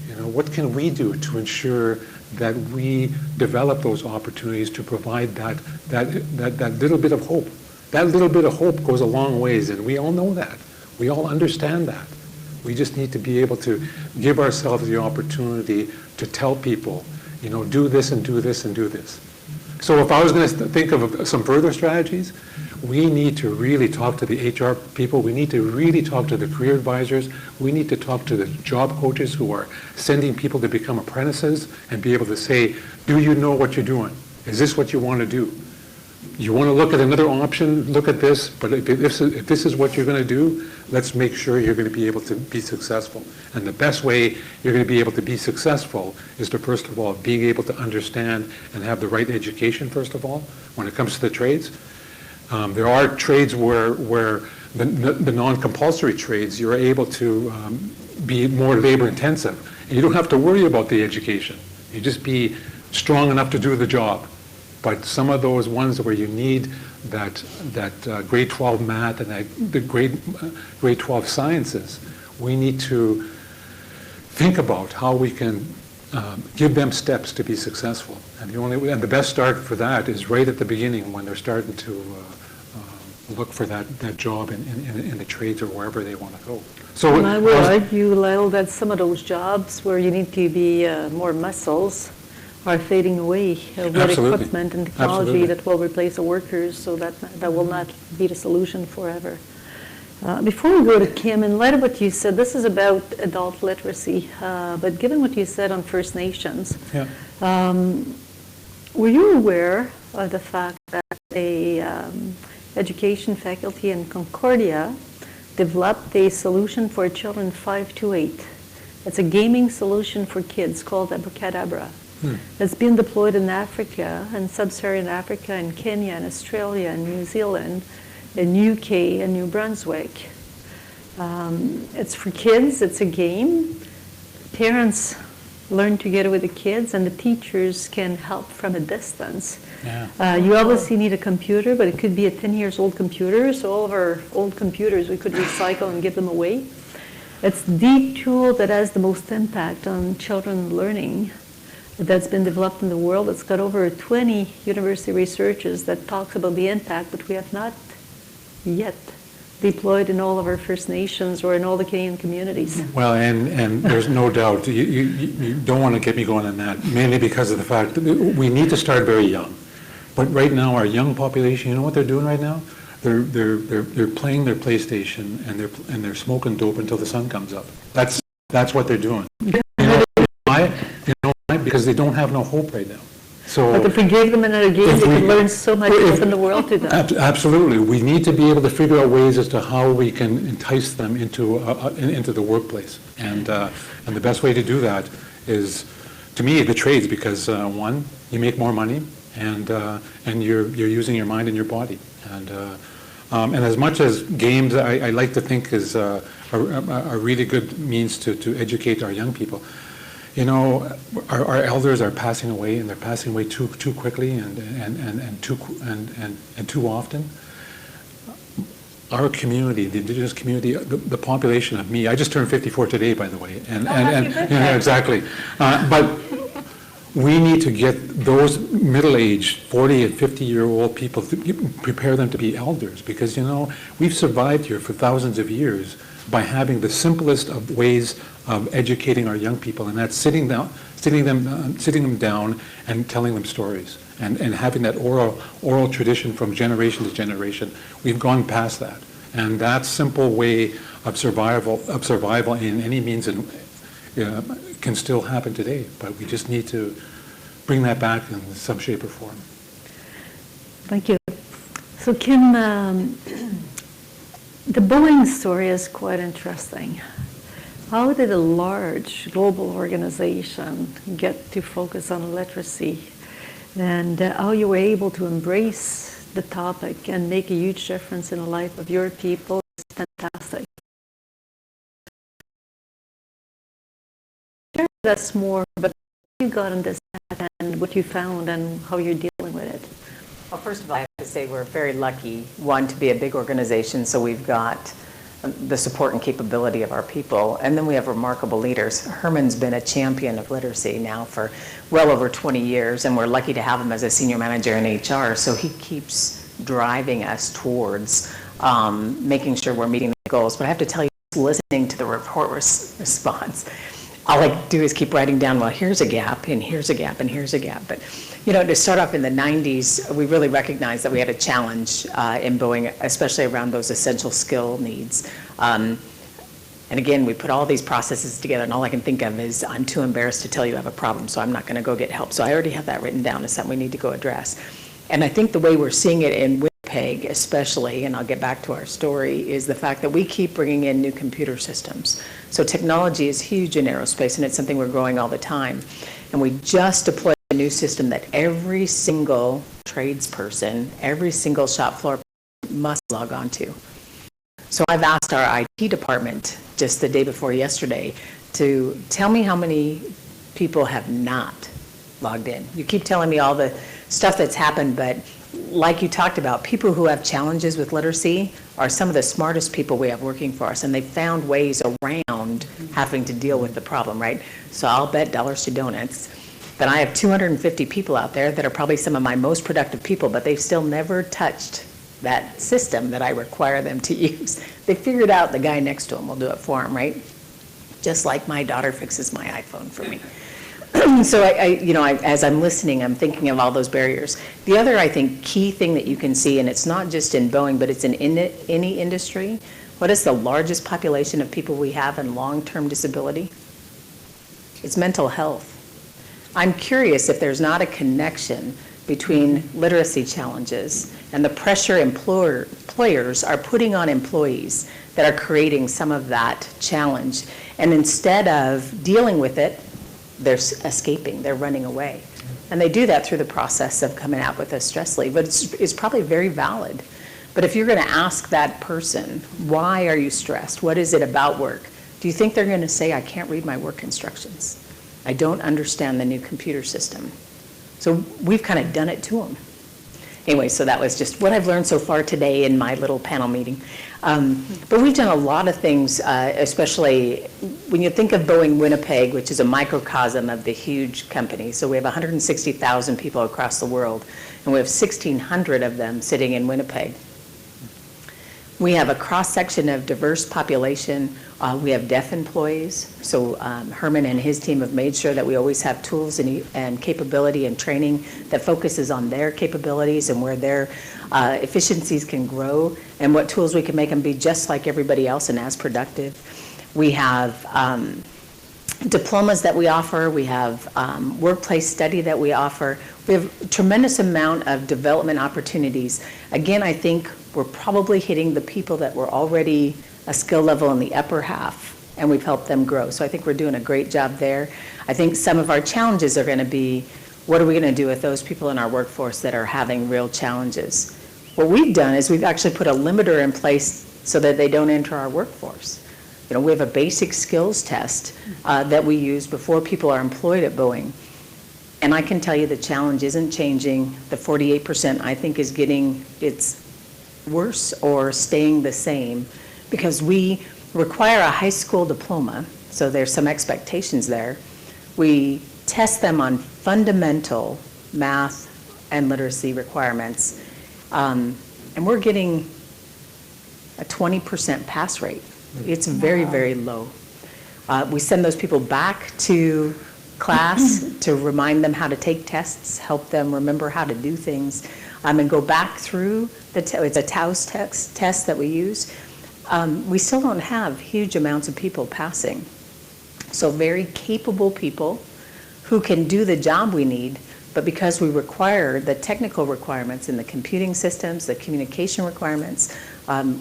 You know, what can we do to ensure that we develop those opportunities to provide that little bit of hope? That little bit of hope goes a long ways, and we all know that. We all understand that. We just need to be able to give ourselves the opportunity to tell people, you know, do this and do this and do this. So if I was going to think of some further strategies, we need to really talk to the HR people. We need to really talk to the career advisors. We need to talk to the job coaches who are sending people to become apprentices and be able to say, do you know what you're doing? Is this what you want to do? You want to look at another option, look at this, but if this is what you're going to do, let's make sure you're going to be able to be successful. And the best way you're going to be able to be successful is to, first of all, being able to understand and have the right education, first of all, when it comes to the trades. There are trades where the non-compulsory trades, you're able to be more labor intensive. And you don't have to worry about the education. You just be strong enough to do the job. But some of those ones where you need that grade 12 math and the grade 12 sciences, we need to think about how we can give them steps to be successful. And the best start for that is right at the beginning when they're starting to look for that job in the trades or wherever they want to go. So and I would argue, Lyle, that some of those jobs where you need to be more muscles are fading away with equipment and technology that will replace the workers, so that will not be the solution forever. Before we go to Kim, in light of what you said, this is about adult literacy, but given what you said on First Nations, were you aware of the fact that a education faculty in Concordia developed a solution for children 5 to 8? It's a gaming solution for kids called Abracadabra. It's been deployed in Africa, in sub-Saharan Africa, in Kenya, and Australia, and New Zealand, in UK, and New Brunswick. It's for kids, it's a game. Parents learn together with the kids, and the teachers can help from a distance. You obviously need a computer, but it could be a 10 years old computer, so all of our old computers we could recycle and give them away. It's the tool that has the most impact on children learning that's been developed in the world. It's got over 20 university researchers that talks about the impact, but we have not yet deployed in all of our First Nations or in all the Canadian communities. Well, and there's no doubt, you don't want to get me going on that, mainly because of the fact that we need to start very young. But right now, our young population, you know what they're doing right now? They're playing their PlayStation and they're smoking dope until the sun comes up. That's what they're doing. You know why? Because they don't have no hope right now. So, but if we gave them another game, they could learn so much in the world to them. Absolutely. We need to be able to figure out ways as to how we can entice them into the workplace. And the best way to do that is, to me, the trades, because one, you make more money, and you're using your mind and your body. And as much as games, I like to think is a really good means to educate our young people. You know, our elders are passing away, and they're passing away too quickly and too often. Our community, the Indigenous community, the population of me, I just turned 54 today, by the way, exactly. But we need to get those middle-aged, 40 and 50-year-old people, prepare them to be elders, because, you know, we've survived here for thousands of years by having the simplest of ways of educating our young people, and that's sitting them down and telling them stories, and having that oral tradition from generation to generation. We've gone past that, and that simple way of survival in any means can still happen today, but we just need to bring that back in some shape or form. Thank you. So Kim, the Boeing story is quite interesting. How did a large global organization get to focus on literacy, and how you were able to embrace the topic and make a huge difference in the life of your people is fantastic. Share with us more about how you got on this path and what you found and how you're dealing with it. Well, first of all, I have to say we're very lucky, one, to be a big organization, so we've got the support and capability of our people, and then we have remarkable leaders. Herman's been a champion of literacy now for well over 20 years, and we're lucky to have him as a senior manager in HR, so he keeps driving us towards making sure we're meeting the goals. But I have to tell you, listening to the report response, all I do is keep writing down, well, here's a gap, and here's a gap, and here's a gap. But, you know, to start off in the 90s, we really recognized that we had a challenge in Boeing, especially around those essential skill needs. And again, we put all these processes together, and all I can think of is, I'm too embarrassed to tell you I have a problem, so I'm not going to go get help. So I already have that written down as something we need to go address. And I think the way we're seeing it in Winnipeg especially, and I'll get back to our story, is the fact that we keep bringing in new computer systems. So technology is huge in aerospace, and it's something we're growing all the time. And we just deployed a new system that every single tradesperson, every single shop floor must log on to. So I've asked our IT department just the day before yesterday to tell me how many people have not logged in. You keep telling me all the stuff that's happened, but like you talked about, people who have challenges with literacy are some of the smartest people we have working for us, and they've found ways around having to deal with the problem, right? So I'll bet dollars to donuts that I have 250 people out there that are probably some of my most productive people, but they've still never touched that system that I require them to use. They figured out the guy next to them will do it for them, right? Just like my daughter fixes my iPhone for me. So as I'm listening, I'm thinking of all those barriers. The other, I think, key thing that you can see, and it's not just in Boeing, but it's in any industry, what is the largest population of people we have in long-term disability? It's mental health. I'm curious if there's not a connection between literacy challenges and the pressure employers are putting on employees that are creating some of that challenge. And instead of dealing with it, they're escaping, they're running away. And they do that through the process of coming out with a stress leave, but it's probably very valid. But if you're going to ask that person, why are you stressed? What is it about work? Do you think they're going to say, I can't read my work instructions? I don't understand the new computer system. So we've kind of done it to them. Anyway, so that was just what I've learned so far today in my little panel meeting. But we've done a lot of things, especially when you think of Boeing Winnipeg, which is a microcosm of the huge company. So we have 160,000 people across the world, and we have 1,600 of them sitting in Winnipeg. We have a cross-section of diverse population. We have deaf employees. So Herman and his team have made sure that we always have tools and capability and training that focuses on their capabilities and where their efficiencies can grow and what tools we can make them be just like everybody else and as productive. We have diplomas that we offer. We have workplace study that we offer. We have a tremendous amount of development opportunities. Again, I think we're probably hitting the people that were already a skill level in the upper half, and we've helped them grow. So I think we're doing a great job there. I think some of our challenges are going to be, what are we going to do with those people in our workforce that are having real challenges? What we've done is we've actually put a limiter in place so that they don't enter our workforce. You know, we have a basic skills test that we use before people are employed at Boeing. And I can tell you the challenge isn't changing. The 48% I think is getting, it's worse or staying the same because we require a high school diploma, so there's some expectations there. We test them on fundamental math and literacy requirements, and we're getting a 20% pass rate. It's very, very low. We send those people back to class to remind them how to take tests, help them remember how to do things, and go back through it's a TAUS test that we use. We still don't have huge amounts of people passing. So very capable people who can do the job we need, But because we require the technical requirements in the computing systems, the communication requirements,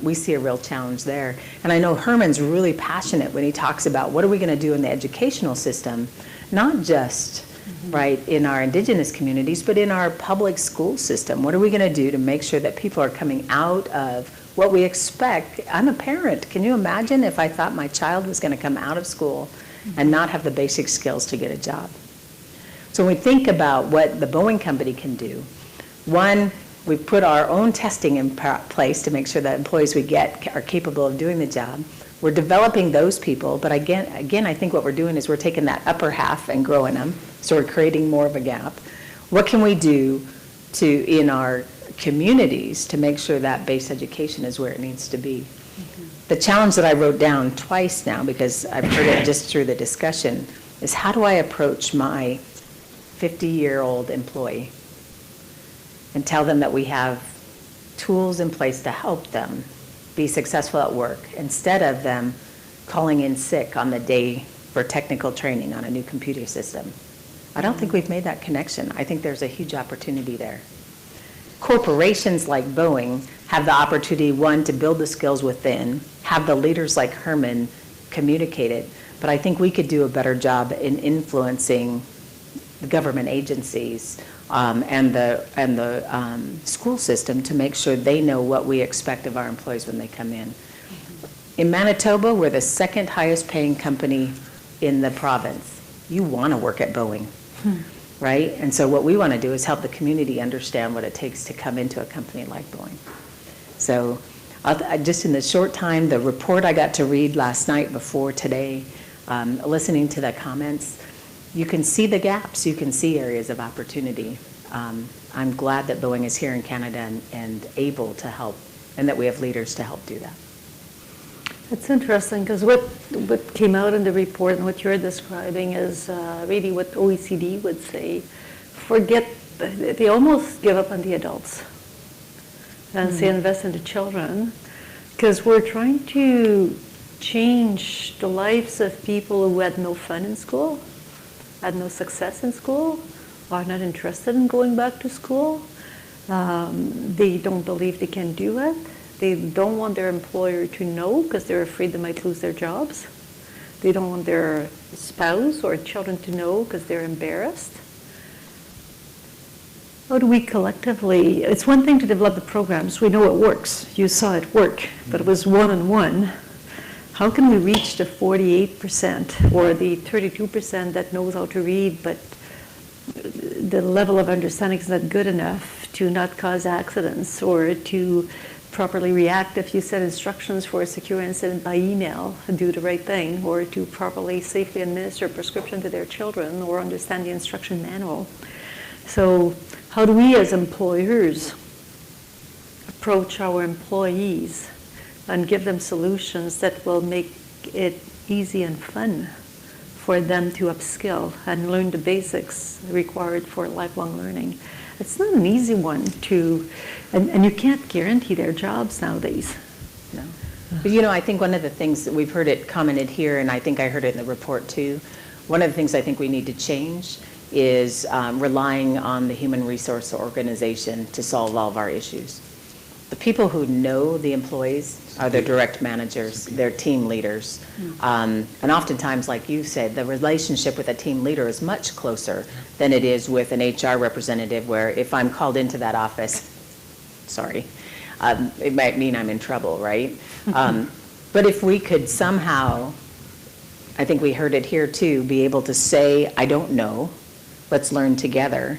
we see a real challenge there. And I know Herman's really passionate when he talks about what are we going to do in the educational system, not just right in our Indigenous communities, but in our public school system. What are we going to do to make sure that people are coming out of what we expect? I'm a parent. Can you imagine if I thought my child was going to come out of school and not have the basic skills to get a job? So when we think about what the Boeing company can do, one, we've put our own testing in place to make sure that employees we get are capable of doing the job. We're developing those people, but again, I think what we're doing is we're taking that upper half and growing them, so we're creating more of a gap. What can we do in our communities to make sure that base education is where it needs to be? The challenge that I wrote down twice now, because I've heard it just through the discussion, is how do I approach my 50-year-old employee and tell them that we have tools in place to help them be successful at work instead of them calling in sick on the day for technical training on a new computer system. I don't think we've made that connection. I think there's a huge opportunity there. Corporations like Boeing have the opportunity, one, to build the skills within, have the leaders like Herman communicate it, but I think we could do a better job in influencing the government agencies and the school system to make sure they know what we expect of our employees when they come in. In Manitoba, we're the second highest paying company in the province. You want to work at Boeing, right? And so what we want to do is help the community understand what it takes to come into a company like Boeing. So just in the short time, the report I got to read last night before today, listening to the comments, you can see the gaps, you can see areas of opportunity. I'm glad that Boeing is here in Canada and able to help, and that we have leaders to help do that. It's interesting because what came out in the report and what you're describing is really what OECD would say. They almost give up on the adults and say invest in the children, because we're trying to change the lives of people who had no fun in school, had no success in school, are not interested in going back to school. They don't believe they can do it. They don't want their employer to know because they're afraid they might lose their jobs. They don't want their spouse or children to know because they're embarrassed. How do we collectively, it's one thing to develop the programs, we know it works, you saw it work, but it was one-on-one. How can we reach the 48% or the 32% that knows how to read, but the level of understanding is not good enough to not cause accidents or to properly react if you set instructions for a secure incident by email, do the right thing, or to properly safely administer a prescription to their children or understand the instruction manual. So how do we as employers approach our employees and give them solutions that will make it easy and fun for them to upskill and learn the basics required for lifelong learning? It's not an easy one to, and you can't guarantee their jobs nowadays. No. But I think one of the things that we've heard it commented here, and I think I heard it in the report too, one of the things I think we need to change is relying on the human resource organization to solve all of our issues. The people who know the employees are their direct managers, their team leaders. And oftentimes, like you said, the relationship with a team leader is much closer than it is with an HR representative, where if I'm called into that office, sorry, it might mean I'm in trouble, right? But if we could somehow, I think we heard it here too, be able to say, I don't know, let's learn together.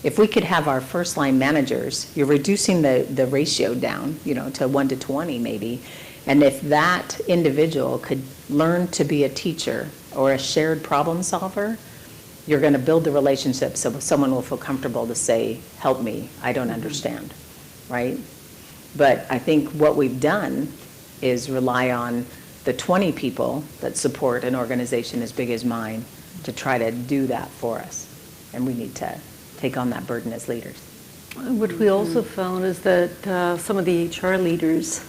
If we could have our first line managers, you're reducing the ratio down, to 1 to 20 maybe. And if that individual could learn to be a teacher or a shared problem solver, you're going to build the relationship so someone will feel comfortable to say, help me, I don't understand, right? But I think what we've done is rely on the 20 people that support an organization as big as mine to try to do that for us. And we need to take on that burden as leaders. What we also found is that some of the HR leaders,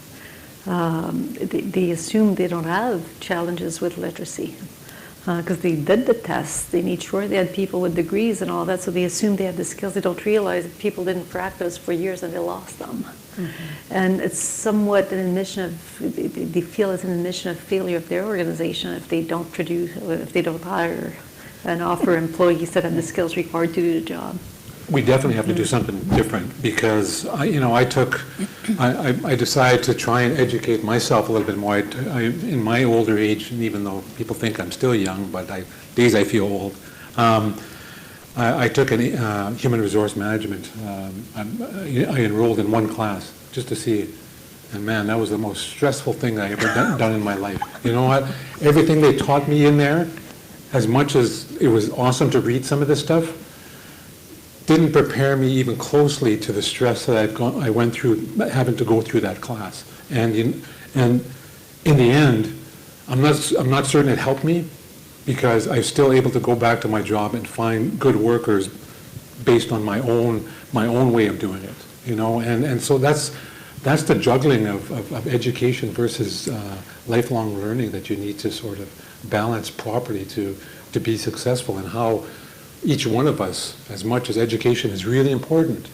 they assume they don't have challenges with literacy. because they did the tests. They made sure they had people with degrees and all that, so they assumed they had the skills. They don't realize that people didn't practice for years and they lost them. And it's somewhat an admission of, they feel it's an admission of failure of their organization if they don't produce, if they don't hire and offer employees that have the skills required to do the job. We definitely have to do something different because, I decided to try and educate myself a little bit more. In my older age, and even though people think I'm still young, but days I feel old, I took human resource management. I enrolled in one class just to see it. And man, that was the most stressful thing I ever done in my life. You know what? Everything they taught me in there, as much as it was awesome to read some of this stuff, didn't prepare me even closely to the stress that I went through having to go through that class. And in the end, I'm not certain it helped me because I was still able to go back to my job and find good workers based on my own way of doing it. And so that's the juggling of education versus lifelong learning that you need to sort of balance properly to be successful, and how each one of us, as much as education is really important,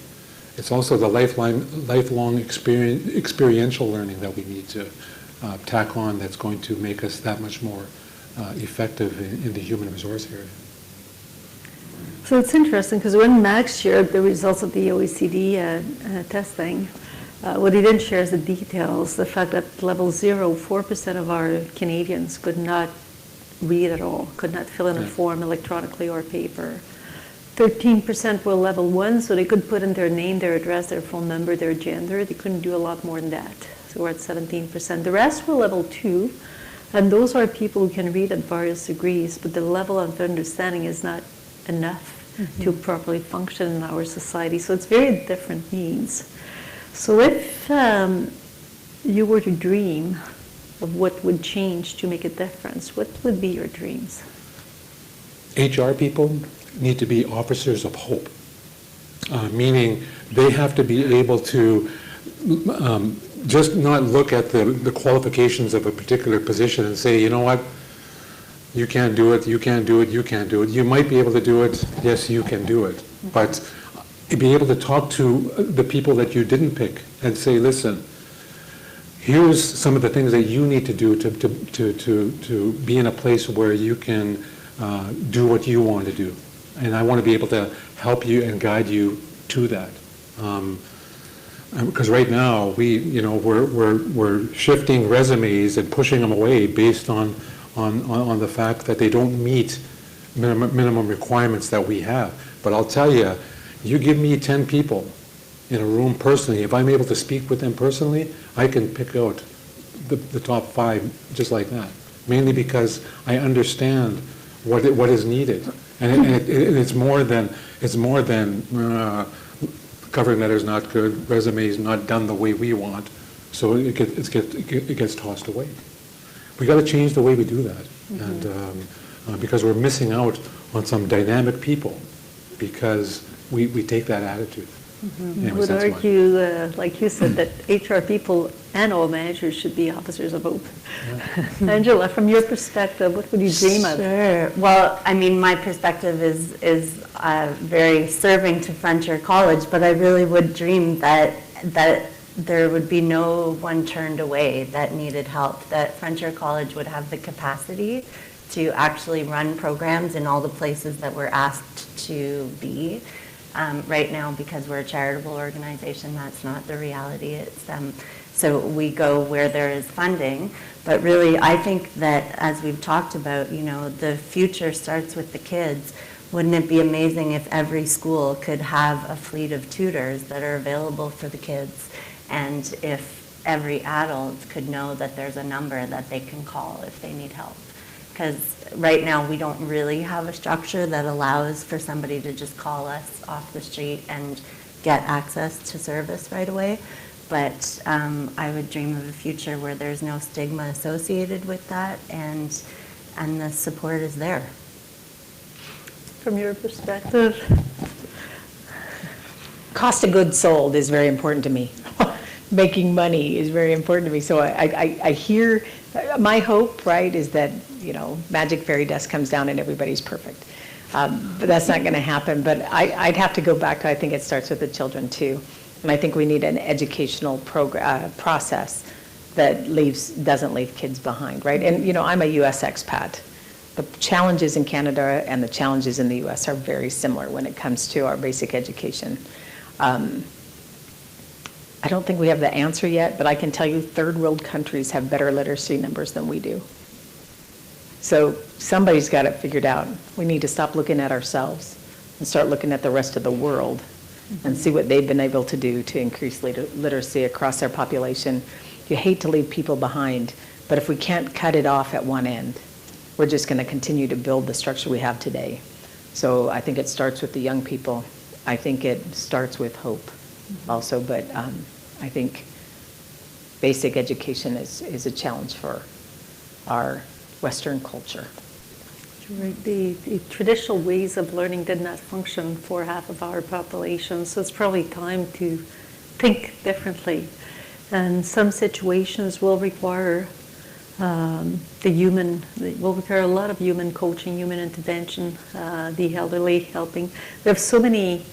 it's also the lifelong experiential learning that we need to tack on that's going to make us that much more effective in the human resource area. So it's interesting because when Mack shared the results of the OECD testing, what he didn't share is the details, the fact that level 0, 4% of our Canadians could not read at all, could not fill in a form electronically or paper. 13% were level 1, so they could put in their name, their address, their phone number, their gender. They couldn't do a lot more than that. So we're at 17%. The rest were level 2, and those are people who can read at various degrees, but the level of understanding is not enough to properly function in our society. So it's very different needs. So if you were to dream of what would change to make a difference, what would be your dreams? HR people need to be officers of hope, meaning they have to be able to just not look at the qualifications of a particular position and say, you know what, you can't do it, you can't do it, you can't do it. You might be able to do it, yes, you can do it, but be able to talk to the people that you didn't pick and say, listen, here's some of the things that you need to do to be in a place where you can do what you want to do. And I want to be able to help you and guide you to that. Because right now we're shifting resumes and pushing them away based on the fact that they don't meet minimum requirements that we have. But I'll tell you, you give me 10 people in a room personally, if I'm able to speak with them personally, I can pick out the top 5 just like that. Mainly because I understand what is needed, and it's more than covering letter is not good, resume is not done the way we want, so it gets tossed away. We got to change the way we do that, and because we're missing out on some dynamic people because we take that attitude. I would argue, like you said, that HR people and all managers should be officers of hope. Yeah. Angela, from your perspective, what would you dream of? Sure. Well, I mean, my perspective is very serving to Frontier College, but I really would dream that there would be no one turned away that needed help, that Frontier College would have the capacity to actually run programs in all the places that we're asked to be. Right now, because we're a charitable organization, that's not the reality. It's so we go where there is funding, but really I think that, as we've talked about, the future starts with the kids. Wouldn't it be amazing if every school could have a fleet of tutors that are available for the kids, and if every adult could know that there's a number that they can call if they need help? Because right now we don't really have a structure that allows for somebody to just call us off the street and get access to service right away. But I would dream of a future where there's no stigma associated with that, and the support is there. From your perspective? Cost of goods sold is very important to me. Making money is very important to me. So I hear My hope, right, is that, magic fairy dust comes down and everybody's perfect. But that's not going to happen. But I'd have to go back to, I think it starts with the children too. And I think we need an educational process that doesn't leave kids behind, right? And, I'm a U.S. expat. The challenges in Canada and the challenges in the U.S. are very similar when it comes to our basic education. I don't think we have the answer yet, but I can tell you third world countries have better literacy numbers than we do. So somebody's got it figured out. We need to stop looking at ourselves and start looking at the rest of the world and see what they've been able to do to increase literacy across their population. You hate to leave people behind, but if we can't cut it off at one end, we're just going to continue to build the structure we have today. So I think it starts with the young people. I think it starts with hope also, but I think basic education is a challenge for our Western culture. Right. The traditional ways of learning did not function for half of our population, so it's probably time to think differently. And some situations will require will require a lot of human coaching, human intervention, the elderly helping. We have so many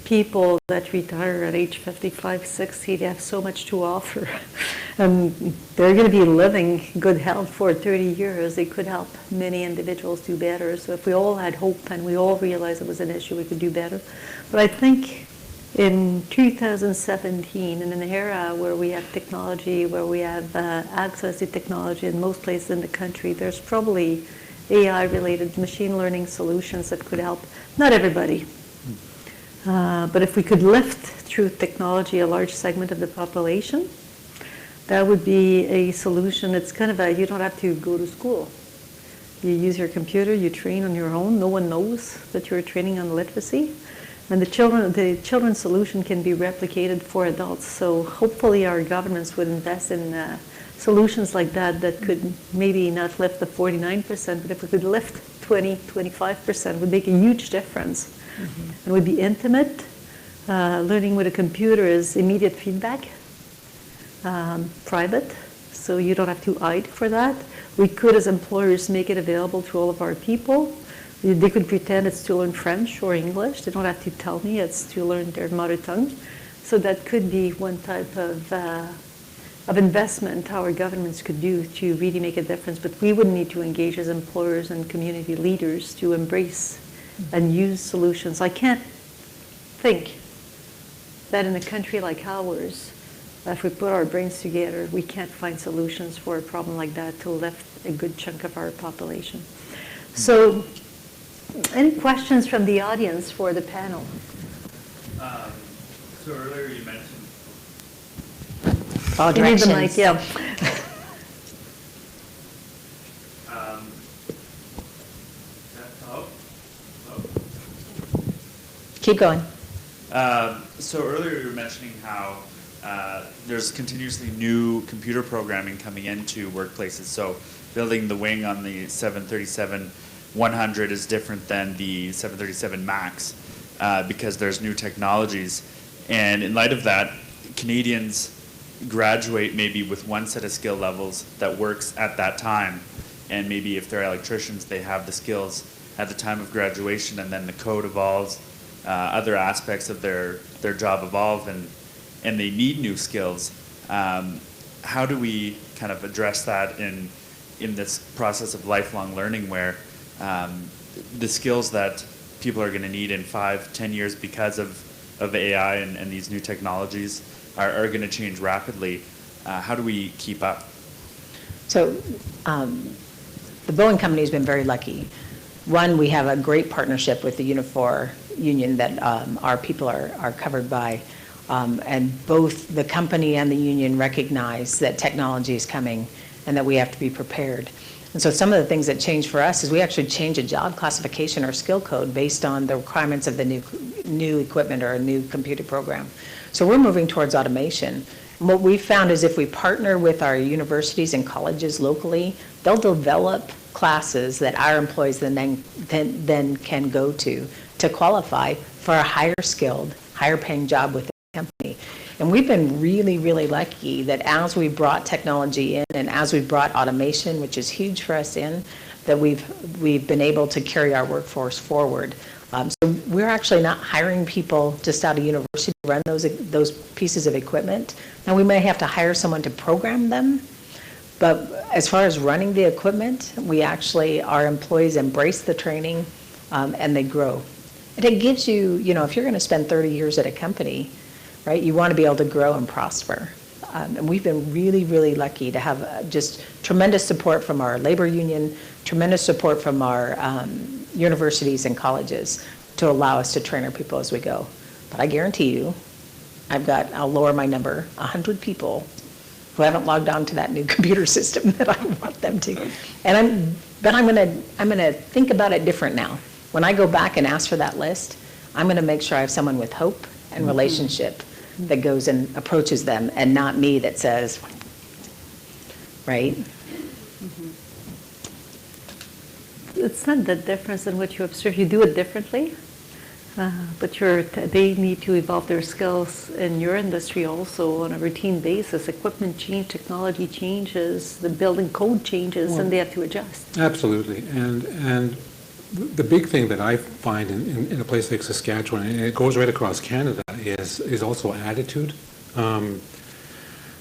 people that retire at age 55, 60, they have so much to offer. And they're going to be living good health for 30 years. They could help many individuals do better. So if we all had hope and we all realized it was an issue, we could do better. But I think in 2017, in an era where we have technology, where we have access to technology in most places in the country, there's probably AI-related machine learning solutions that could help, not everybody, but if we could lift through technology a large segment of the population, that would be a solution. It's kind of you don't have to go to school. You use your computer, you train on your own. No one knows that you're training on literacy. And the children's solution can be replicated for adults. So hopefully our governments would invest in solutions like that could maybe not lift the 49%, but if we could lift 20, 25%, it would make a huge difference. Mm-hmm. It would be intimate. Learning with a computer is immediate feedback, private, so you don't have to hide for that. We could, as employers, make it available to all of our people. They could pretend it's to learn French or English. They don't have to tell me it's to learn their mother tongue. So that could be one type of investment our governments could do to really make a difference. But we would need to engage as employers and community leaders to embrace and use solutions. I can't think that in a country like ours, if we put our brains together, we can't find solutions for a problem like that to lift a good chunk of our population. So, any questions from the audience for the panel? So earlier you mentioned... Oh, directions. You need the mic, yeah. Keep going. So earlier you were mentioning how there's continuously new computer programming coming into workplaces. So building the wing on the 737-100 is different than the 737 Max because there's new technologies. And in light of that, Canadians graduate maybe with one set of skill levels that works at that time. And maybe if they're electricians, they have the skills at the time of graduation, and then the code evolves. Other aspects of their job evolve, and they need new skills. How do we kind of address that in this process of lifelong learning, where the skills that people are going to need in 5-10 years because of AI and these new technologies are going to change rapidly? How do we keep up? So the Boeing company has been very lucky. One, we have a great partnership with the Unifor union that our people are covered by. And both the company and the union recognize that technology is coming and that we have to be prepared. And so some of the things that change for us is we actually change a job classification or skill code based on the requirements of the new equipment or a new computer program. So we're moving towards automation. And what we've found is if we partner with our universities and colleges locally, they'll develop classes that our employees then can go to qualify for a higher skilled, higher paying job with the company. And we've been really, really lucky that as we brought technology in and as we brought automation, which is huge for us that we've been able to carry our workforce forward. So we're actually not hiring people just out of university to run those pieces of equipment. Now we may have to hire someone to program them, but as far as running the equipment, our employees embrace the training and they grow. And it gives you, if you're going to spend 30 years at a company, right, you want to be able to grow and prosper. And we've been really, really lucky to have just tremendous support from our labor union, tremendous support from our universities and colleges to allow us to train our people as we go. But I guarantee you, I'll lower my number, 100 people who haven't logged on to that new computer system that I want them to. I'm gonna think about it different now. When I go back and ask for that list, I'm gonna make sure I have someone with hope and relationship that goes and approaches them, and not me that says, right? It's not that difference in what you observe. You do it differently, but they need to evolve their skills in your industry also on a routine basis. Equipment change, technology changes, the building code changes, and they have to adjust. Absolutely, and the big thing that I find in a place like Saskatchewan, and it goes right across Canada, is also attitude.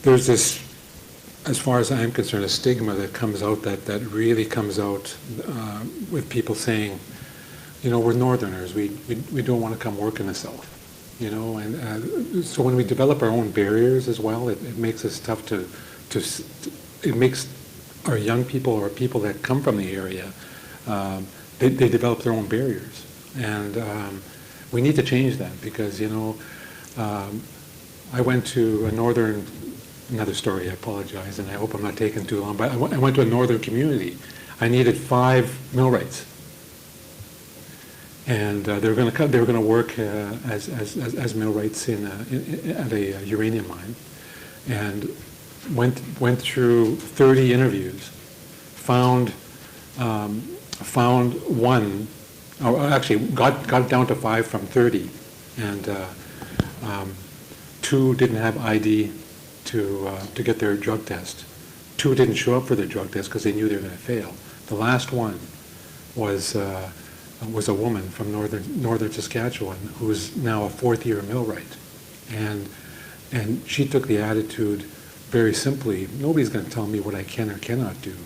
There's this, as far as I'm concerned, a stigma that comes out that really comes out with people saying, we're Northerners, we don't want to come work in the South, and so when we develop our own barriers as well, it makes us tough it makes our young people or people that come from the area, they develop their own barriers, and we need to change that because I went to another story, I apologize, and I hope I'm not taking too long, but I went to a northern community. I needed 5 millwrights, and they were going to work as millwrights at a uranium mine, and went through 30 interviews, found one, or actually got down to 5 from 30, and 2 didn't have ID to get their drug test. 2 didn't show up for their drug test because they knew they were going to fail. The last one was a woman from northern Saskatchewan who is now a 4th-year millwright, and she took the attitude very simply: nobody's going to tell me what I can or cannot do,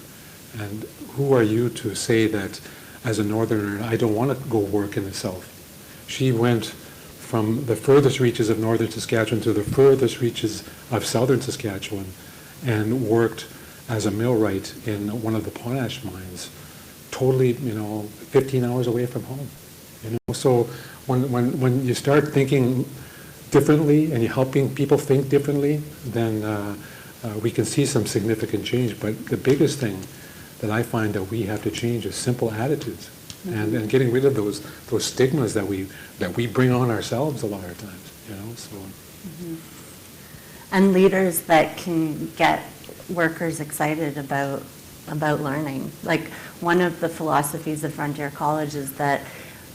and who are you to say that as a Northerner I don't want to go work in the South? She went from the furthest reaches of northern Saskatchewan to the furthest reaches of southern Saskatchewan and worked as a millwright in one of the potash mines, totally, 15 hours away from home. So when you start thinking differently and you're helping people think differently, then we can see some significant change. But the biggest thing that I find that we have to change is simple attitudes, and getting rid of those stigmas that we bring on ourselves a lot of times. So. And leaders that can get workers excited about learning. Like, one of the philosophies of Frontier College is that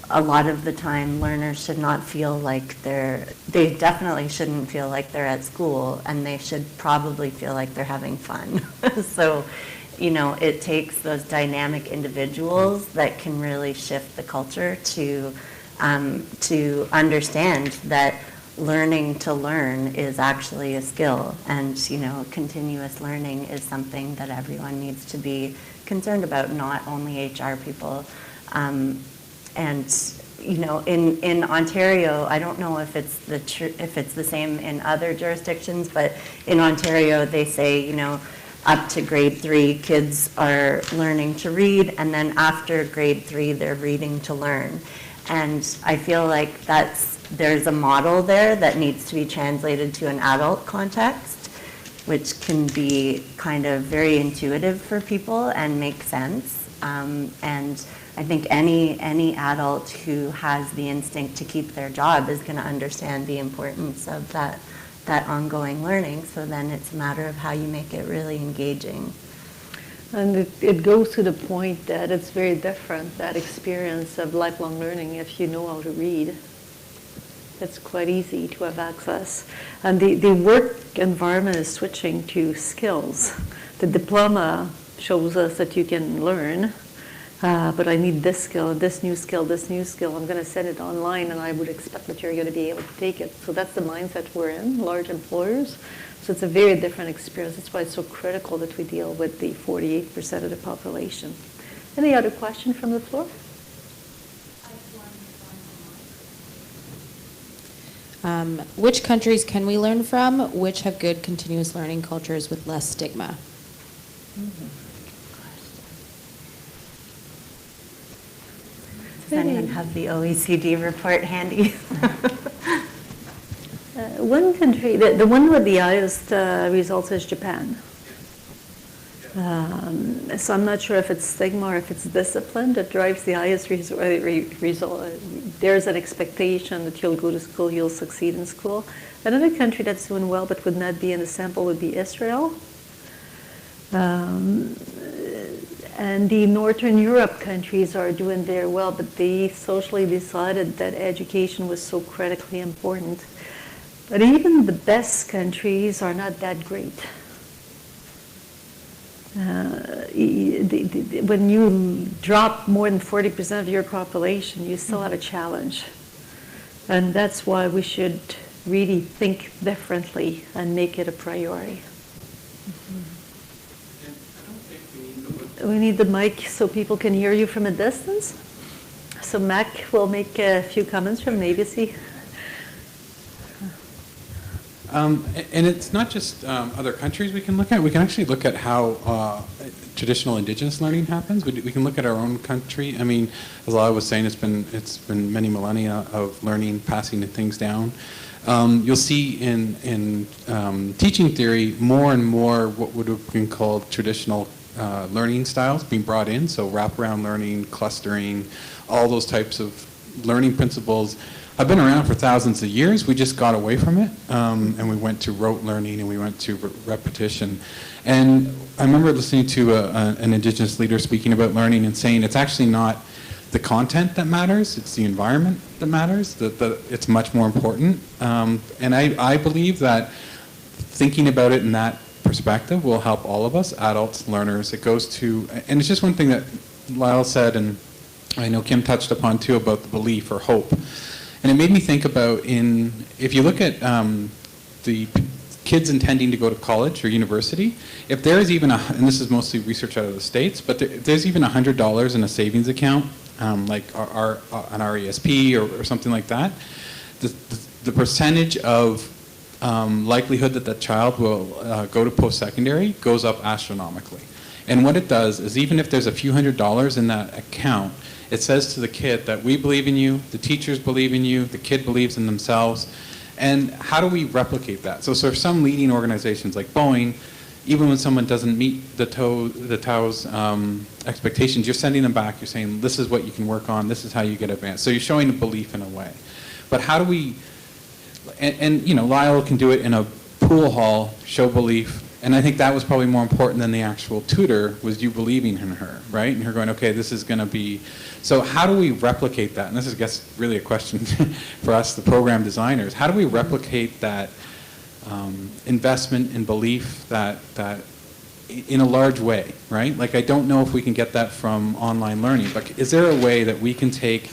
a lot of the time learners should not feel like they definitely shouldn't feel like they're at school, and they should probably feel like they're having fun. So, it takes those dynamic individuals that can really shift the culture to understand that learning to learn is actually a skill, and continuous learning is something that everyone needs to be concerned about, not only HR people. And in Ontario, I don't know if it's the same in other jurisdictions, but in Ontario they say up to grade 3 kids are learning to read, and then after grade 3 they're reading to learn. And I feel like there's a model there that needs to be translated to an adult context, which can be kind of very intuitive for people and make sense. And I think any adult who has the instinct to keep their job is going to understand the importance of that ongoing learning. So then it's a matter of how you make it really engaging. And it goes to the point that it's very different, that experience of lifelong learning, if you know how to read. It's quite easy to have access. And the work environment is switching to skills. The diploma shows us that you can learn, but I need this skill, this new skill, this new skill. I'm going to send it online, and I would expect that you're going to be able to take it. So that's the mindset we're in, large employers. So it's a very different experience. That's why it's so critical that we deal with the 48% of the population. Any other question from the floor? Which countries can we learn from? Which have good continuous learning cultures with less stigma? Does anyone have the OECD report handy? One country, the one with the highest results is Japan. So I'm not sure if it's stigma or if it's discipline that drives the highest result. There's an expectation that you'll go to school, you'll succeed in school. Another country that's doing well but would not be in the sample would be Israel. And the Northern Europe countries are doing very well, but they socially decided that education was so critically important. But even the best countries are not that great. When you drop more than 40% of your population, you still have a challenge. And that's why we should really think differently and make it a priority. We need the mic so people can hear you from a distance. So Mack will make a few comments from ABC. And it's not just other countries we can look at. We can actually look at how traditional Indigenous learning happens. We can look at our own country. I mean, as Lyle was saying, it's been many millennia of learning, passing things down. You'll see in teaching theory more and more what would have been called traditional learning styles being brought in. So wraparound learning, clustering, all those types of learning principles have been around for thousands of years. We just got away from it, and we went to rote learning, and we went to repetition. And I remember listening to an Indigenous leader speaking about learning and saying it's actually not the content that matters, it's the environment that matters, that it's much more important. And I believe that thinking about it in that perspective will help all of us, adults, learners. It goes to, and it's just one thing that Lyle said, and I know Kim touched upon too, about the belief or hope. And it made me think about if you look at the kids intending to go to college or university, if there is even and this is mostly research out of the States, but if there's even $100 in a savings account, like an RESP or something like that, the percentage of likelihood that that child will go to post-secondary goes up astronomically. And what it does is even if there's a few $100s in that account, it says to the kid that we believe in you, the teachers believe in you, the kid believes in themselves. And how do we replicate that? So for some leading organizations like Boeing, even when someone doesn't meet the TAO's expectations, you're sending them back, you're saying this is what you can work on, this is how you get advanced. So you're showing a belief in a way. But how do we, and you know, Lyle can do it in a pool hall, show belief. And I think that was probably more important than the actual tutor, was you believing in her, right? And her going, okay, this is going to be, so how do we replicate that? And this is, I guess, really a question for us, the program designers. How do we replicate that investment in belief that in a large way, right? Like, I don't know if we can get that from online learning, but is there a way that we can take,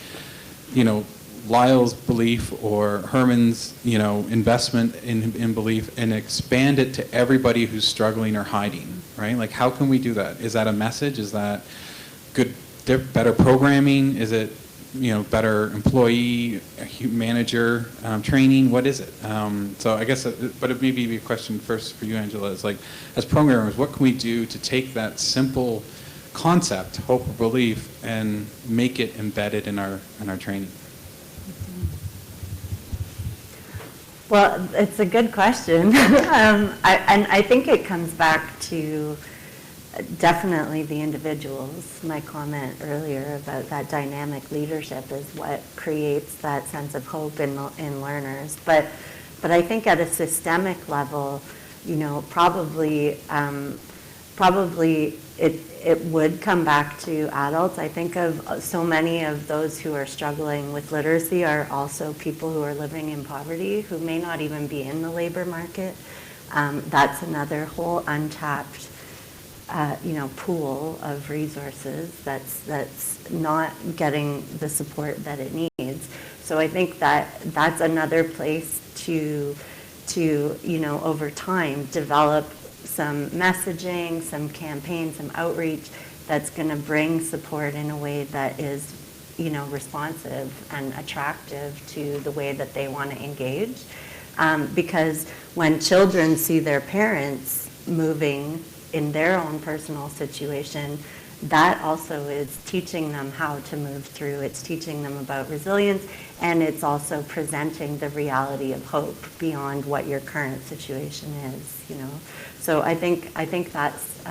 you know, Lyle's belief or Herman's, you know, investment in belief and expand it to everybody who's struggling or hiding, right? Like, how can we do that? Is that a message? Is that good, better programming? Is it, you know, better employee, manager training? What is it? So I guess, but it may be a question first for you, Angela. Is like, as programmers, what can we do to take that simple concept, hope or belief, and make it embedded in our training? Well, it's a good question. And I think it comes back to definitely the individuals. My comment earlier about that dynamic leadership is what creates that sense of hope in learners. But I think at a systemic level, you know, probably probably it would come back to adults. I think of so many of those who are struggling with literacy are also people who are living in poverty, who may not even be in the labor market. That's another whole untapped pool of resources that's not getting the support that it needs. So I think that's another place to over time develop some messaging, some campaigns, some outreach that's going to bring support in a way that is responsive and attractive to the way that they want to engage. Because when children see their parents moving in their own personal situation, that also is teaching them how to move through. It's teaching them about resilience, and it's also presenting the reality of hope beyond what your current situation is. So I think that's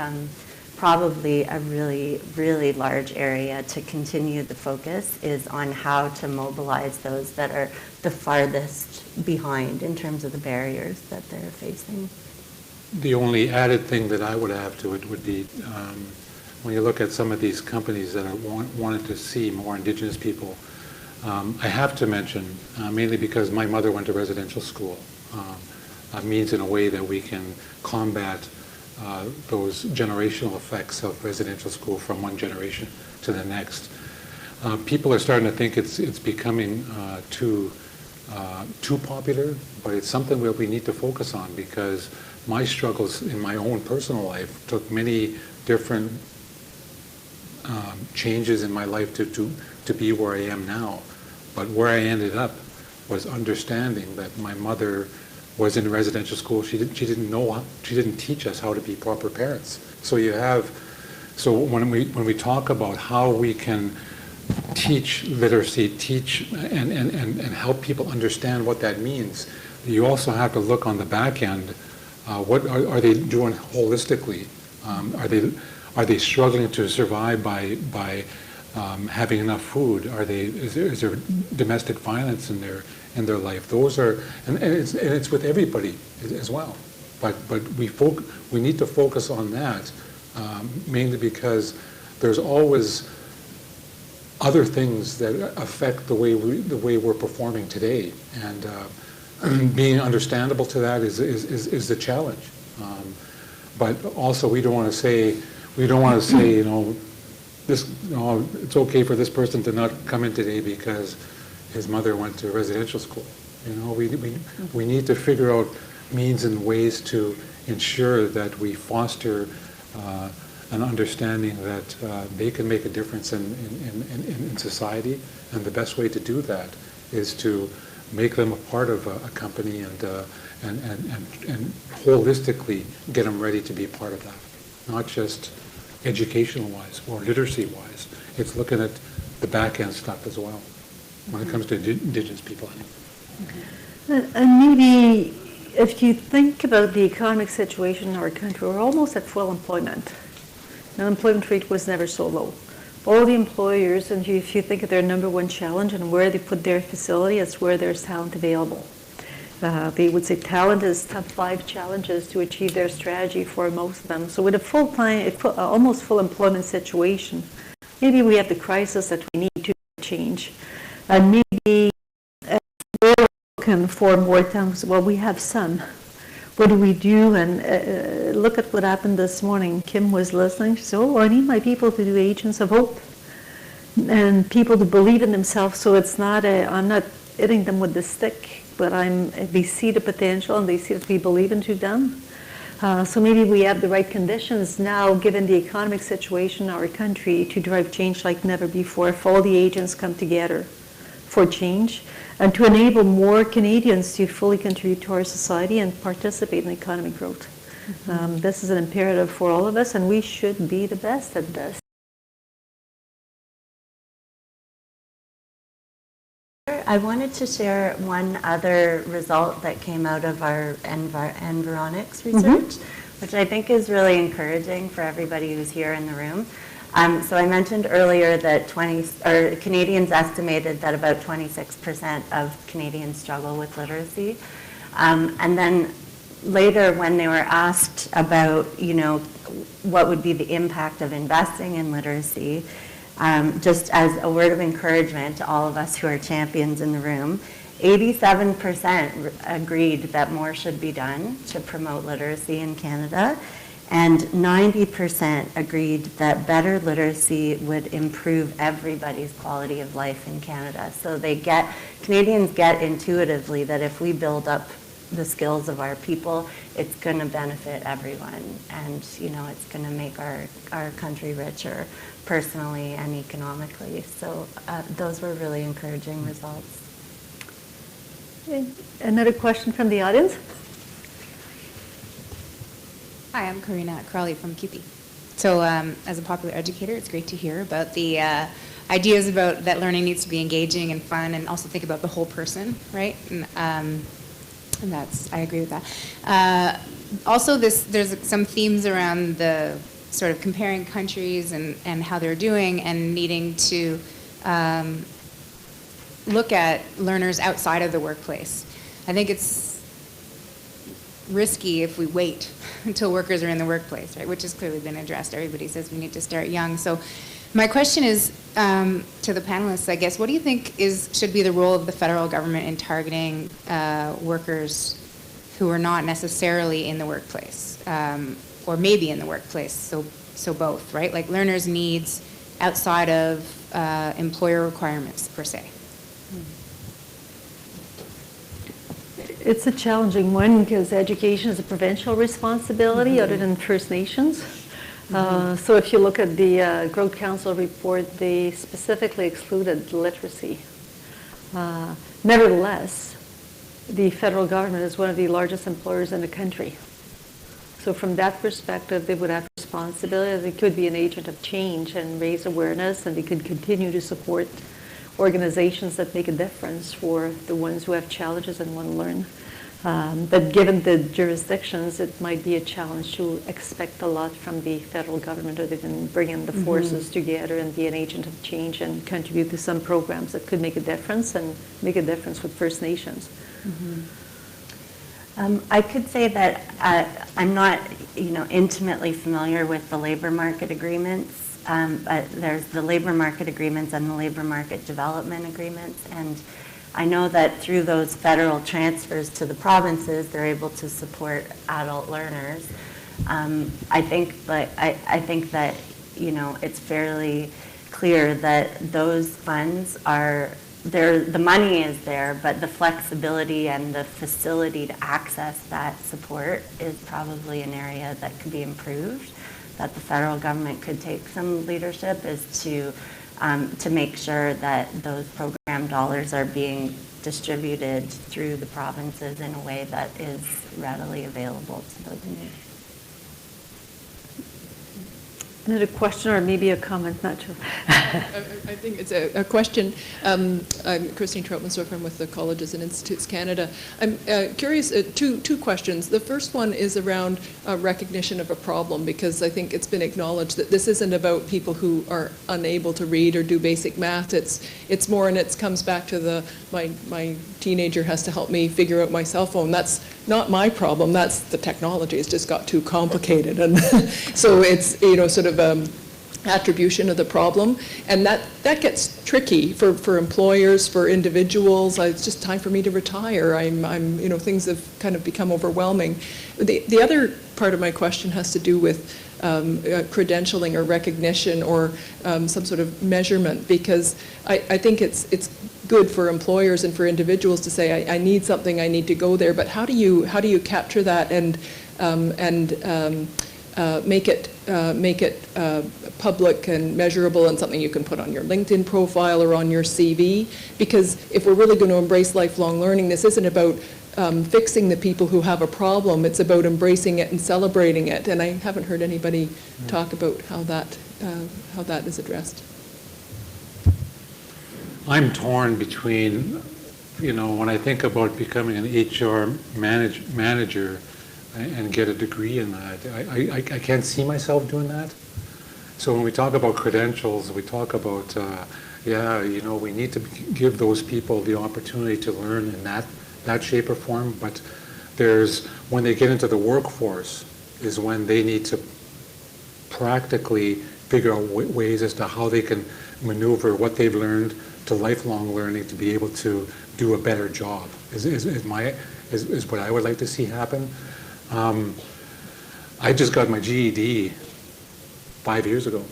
probably a really, really large area to continue the focus is on how to mobilize those that are the farthest behind in terms of the barriers that they're facing. The only added thing that I would add to it would be when you look at some of these companies that are wanting to see more Indigenous people, I have to mention, mainly because my mother went to residential school, means in a way that we can combat those generational effects of residential school from one generation to the next. People are starting to think it's becoming too popular, but it's something that we need to focus on, because my struggles in my own personal life took many different changes in my life to be where I am now. But where I ended up was understanding that my mother was in residential school. She didn't teach us how to be proper parents. So when we talk about how we can teach literacy, and help people understand what that means, you also have to look on the back end. What are they doing holistically? Are they struggling to survive by having enough food? Is there domestic violence in their life? Those are, and it's with everybody as well. But we need to focus on that mainly because there's always other things that affect the way we're performing today, and being understandable to that is the challenge. But also we don't want to say it's okay for this person to not come in today because his mother went to residential school. We need to figure out means and ways to ensure that we foster an understanding that they can make a difference in society, and the best way to do that is to make them a part of a company and holistically get them ready to be part of that, not just educational-wise or literacy-wise. It's looking at the back-end stuff as well when it comes to Indigenous people. And maybe if you think about the economic situation in our country, we're almost at full employment. The unemployment rate was never so low. All the employers, and if you think of their number one challenge and where they put their facility, it's where there's talent available. They would say talent is top 5 challenges to achieve their strategy for most of them. So with a almost full employment situation, maybe we have the crisis that we need to change. And maybe we're looking for more talent. Well, we have some. What do we do? And look at what happened this morning. Kim was listening. She said, I need my people to do agents of hope and people to believe in themselves. So it's not I'm not hitting them with the stick, but they see the potential and they see that we believe into them. So maybe we have the right conditions now, given the economic situation in our country, to drive change like never before, if all the agents come together for change, and to enable more Canadians to fully contribute to our society and participate in economic growth. This is an imperative for all of us, and we should be the best at this. I wanted to share one other result that came out of our environics research, which I think is really encouraging for everybody who's here in the room. So I mentioned earlier that Canadians estimated that about 26% of Canadians struggle with literacy. And then later, when they were asked about, what would be the impact of investing in literacy, just as a word of encouragement to all of us who are champions in the room, 87% agreed that more should be done to promote literacy in Canada, and 90% agreed that better literacy would improve everybody's quality of life in Canada. So Canadians get intuitively that if we build up the skills of our people, it's going to benefit everyone, and it's going to make our country richer personally and economically. So those were really encouraging results. Okay. Another question from the audience? Hi, I'm Karina Crowley from CUPE. So as a popular educator, it's great to hear about the ideas about that learning needs to be engaging and fun, and also think about the whole person, right? And I agree with that. Also, there's some themes around the sort of comparing countries and how they're doing, and needing to look at learners outside of the workplace. I think it's risky if we wait until workers are in the workplace, right? Which has clearly been addressed. Everybody says we need to start young. So my question is to the panelists, I guess, what do you think should be the role of the federal government in targeting workers who are not necessarily in the workplace, or maybe in the workplace, so both, right? Like learners' needs outside of employer requirements, per se. It's a challenging one because education is a provincial responsibility other than First Nations. So if you look at the Growth Council report, they specifically excluded literacy. Nevertheless, the federal government is one of the largest employers in the country. So from that perspective, they would have responsibility. They could be an agent of change and raise awareness, and they could continue to support organizations that make a difference for the ones who have challenges and want to learn. But given the jurisdictions, it might be a challenge to expect a lot from the federal government, other than bringing the forces together and be an agent of change and contribute to some programs that could make a difference and make a difference with First Nations. I could say that I'm not, intimately familiar with the labor market agreements. But there's the labor market agreements and the labor market development agreements, and I know that through those federal transfers to the provinces, they're able to support adult learners. I think that it's fairly clear that those funds are there. The money is there, but the flexibility and the facility to access that support is probably an area that could be improved, that the federal government could take some leadership, is to make sure that those program dollars are being distributed through the provinces in a way that is readily available to those needs. Another question or maybe a comment, not sure. I think it's a question. I'm Christine Troutman-Sorf. I'm with the Colleges and Institutes Canada. I'm curious, two questions. The first one is around recognition of a problem, because I think it's been acknowledged that this isn't about people who are unable to read or do basic math. It's more, and it comes back to my teenager has to help me figure out my cell phone. That's not my problem. That's the technology. It's just got too complicated, and so it's sort of attribution of the problem, and that gets tricky for employers, for individuals. It's just time for me to retire. I'm things have kind of become overwhelming. The other part of my question has to do with credentialing or recognition or some sort of measurement, because I think it's good for employers and for individuals to say, I need something, I need to go there, but how do you capture that and make it public and measurable and something you can put on your LinkedIn profile or on your CV? Because if we're really going to embrace lifelong learning, this isn't about fixing the people who have a problem. It's about embracing it and celebrating it. And I haven't heard anybody talk about how that is addressed. I'm torn between, when I think about becoming an HR manager and get a degree in that, I can't see myself doing that. So when we talk about credentials, we talk about, we need to give those people the opportunity to learn in that shape or form, but There's, when they get into the workforce, is when they need to practically figure out ways as to how they can maneuver what they've learned to lifelong learning to be able to do a better job, is what I would like to see happen. I just got my GED 5 years ago.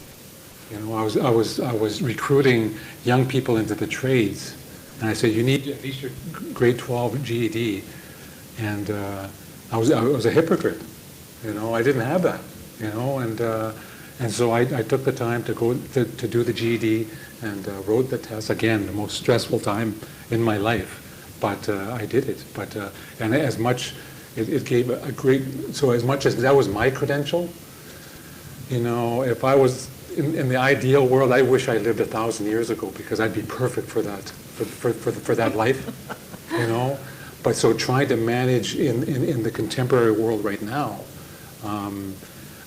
You know, I was recruiting young people into the trades, and I said, you need at least your grade 12 GED, and I was a hypocrite. You know, I didn't have that. You know, and so I took the time to go to do the GED and wrote the test. Again, the most stressful time in my life, but I did it. But and as much it gave a great. So as much as that was my credential, you know, if I was in the ideal world, I wish I lived 1,000 years ago because I'd be perfect for that for that life, you know. But so trying to manage in the contemporary world right now.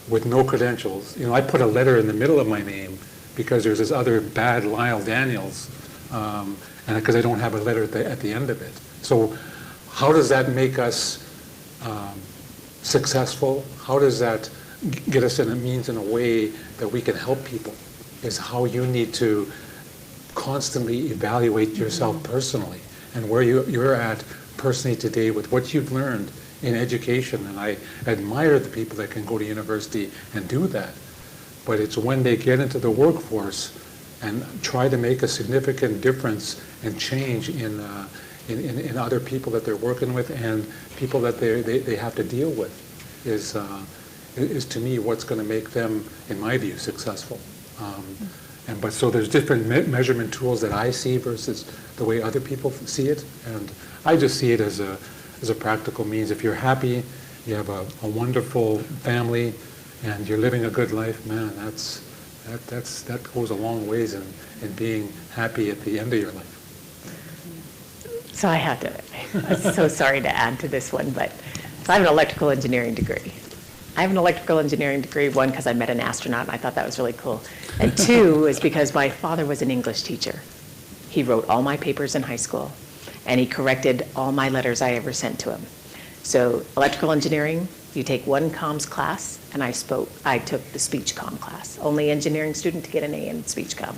With no credentials. You know, I put a letter in the middle of my name because there's this other bad Lyle Daniels, and because I don't have a letter at the end of it. So how does that make us successful? How does that get us in a way that we can help people? Is how you need to constantly evaluate yourself personally and where you're at personally today with what you've learned in education, and I admire the people that can go to university and do that. But it's when they get into the workforce and try to make a significant difference and change in other people that they're working with and people that they have to deal with is to me what's going to make them, in my view, successful. But so there's different measurement tools that I see versus the way other people see it, and I just see it as a practical means. If you're happy, you have a wonderful family, and you're living a good life, man, that goes a long ways in being happy at the end of your life. So I'm so sorry to add to this one, but so I have an electrical engineering degree. I have an electrical engineering degree, one, because I met an astronaut, and I thought that was really cool. And two, is because my father was an English teacher. He wrote all my papers in high school, and he corrected all my letters I ever sent to him. So electrical engineering, you take one comms class, and I took the speech comm class. Only engineering student to get an A in speech comm.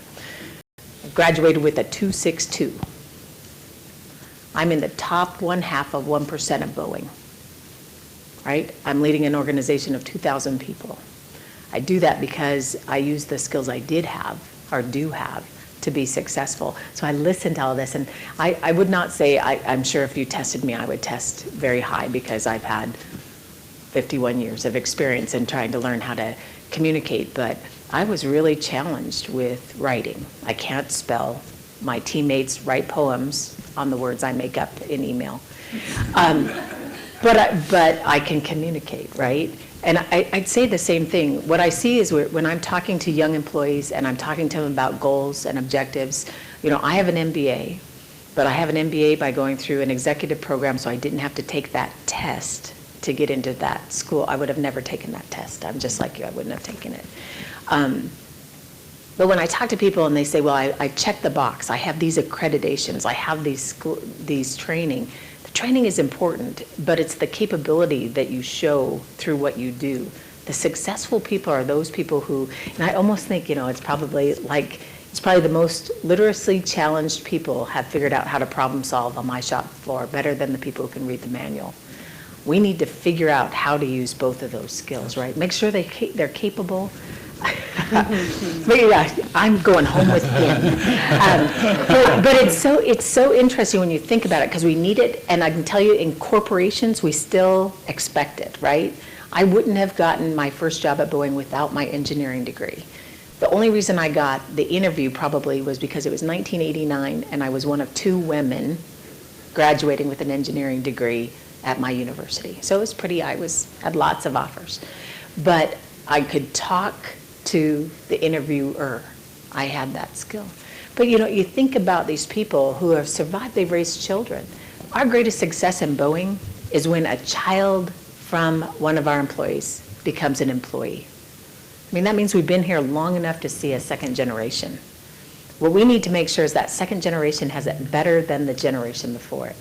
I graduated with a 2.62. I'm in the top 1/2 of 1% of Boeing, right? I'm leading an organization of 2,000 people. I do that because I use the skills I did have, or do have, to be successful. So I listen to all this, and I would not say, I'm sure if you tested me, I would test very high because I've had 51 years of experience in trying to learn how to communicate, but I was really challenged with writing. I can't spell. My teammates write poems on the words I make up in email. But I can communicate, right? And I'd say the same thing. What I see is when I'm talking to young employees and I'm talking to them about goals and objectives, you know, I have an MBA, but I have an MBA by going through an executive program, so I didn't have to take that test to get into that school. I would have never taken that test. I'm just like you, I wouldn't have taken it. But when I talk to people and they say, well, I checked the box, I have these accreditations, I have these training. The training is important, but it's the capability that you show through what you do. The successful people are those people who, and I almost think, you know, it's probably the most literacy challenged people have figured out how to problem solve on my shop floor better than the people who can read the manual. We need to figure out how to use both of those skills, right? Make sure they're capable. But yeah, I'm going home with him. But it's so interesting when you think about it because we need it, and I can tell you in corporations we still expect it, right? I wouldn't have gotten my first job at Boeing without my engineering degree. The only reason I got the interview probably was because it was 1989 and I was one of 2 women graduating with an engineering degree at my university. So it was had lots of offers. But I could talk to the interviewer. I had that skill. But you know, you think about these people who have survived, they've raised children. Our greatest success in Boeing is when a child from one of our employees becomes an employee. I mean, that means we've been here long enough to see a second generation. What we need to make sure is that second generation has it better than the generation before it.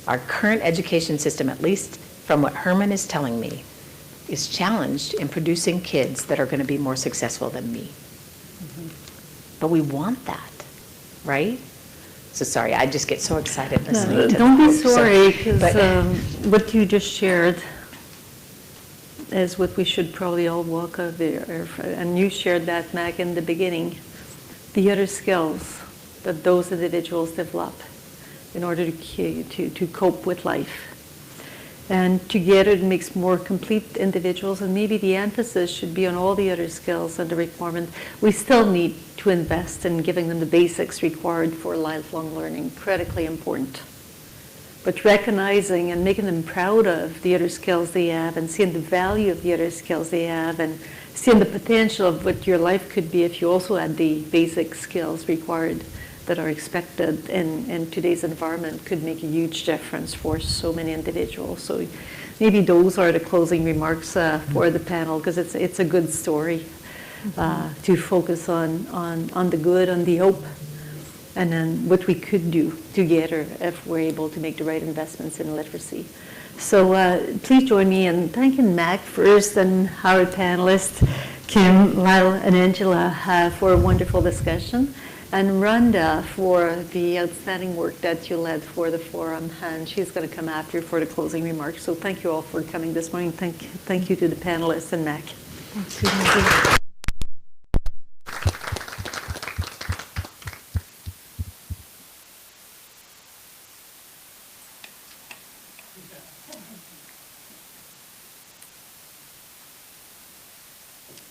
Our current education system, at least from what Herman is telling me, is challenged in producing kids that are going to be more successful than me. But we want that, right? So sorry, I just get so excited listening to Don't be that. sorry, because what you just shared is what we should probably all walk out there. And you shared that, Mack, in the beginning. The other skills that those individuals develop in order to cope with life. And together it makes more complete individuals, and maybe the emphasis should be on all the other skills and the requirement. We still need to invest in giving them the basics required for lifelong learning, critically important. But recognizing and making them proud of the other skills they have and seeing the value of the other skills they have and seeing the potential of what your life could be if you also had the basic skills required that are expected in today's environment could make a huge difference for so many individuals. So maybe those are the closing remarks for the panel, because it's a good story to focus on the good, on the hope, and then what we could do together if we're able to make the right investments in literacy. So please join me in thanking Mack first and our panelists, Kim, Lyle, and Angela, for a wonderful discussion, and Rhonda for the outstanding work that you led for the forum, and she's going to come after for the closing remarks. So thank you all for coming this morning. Thank you to the panelists and Mack. Thank you.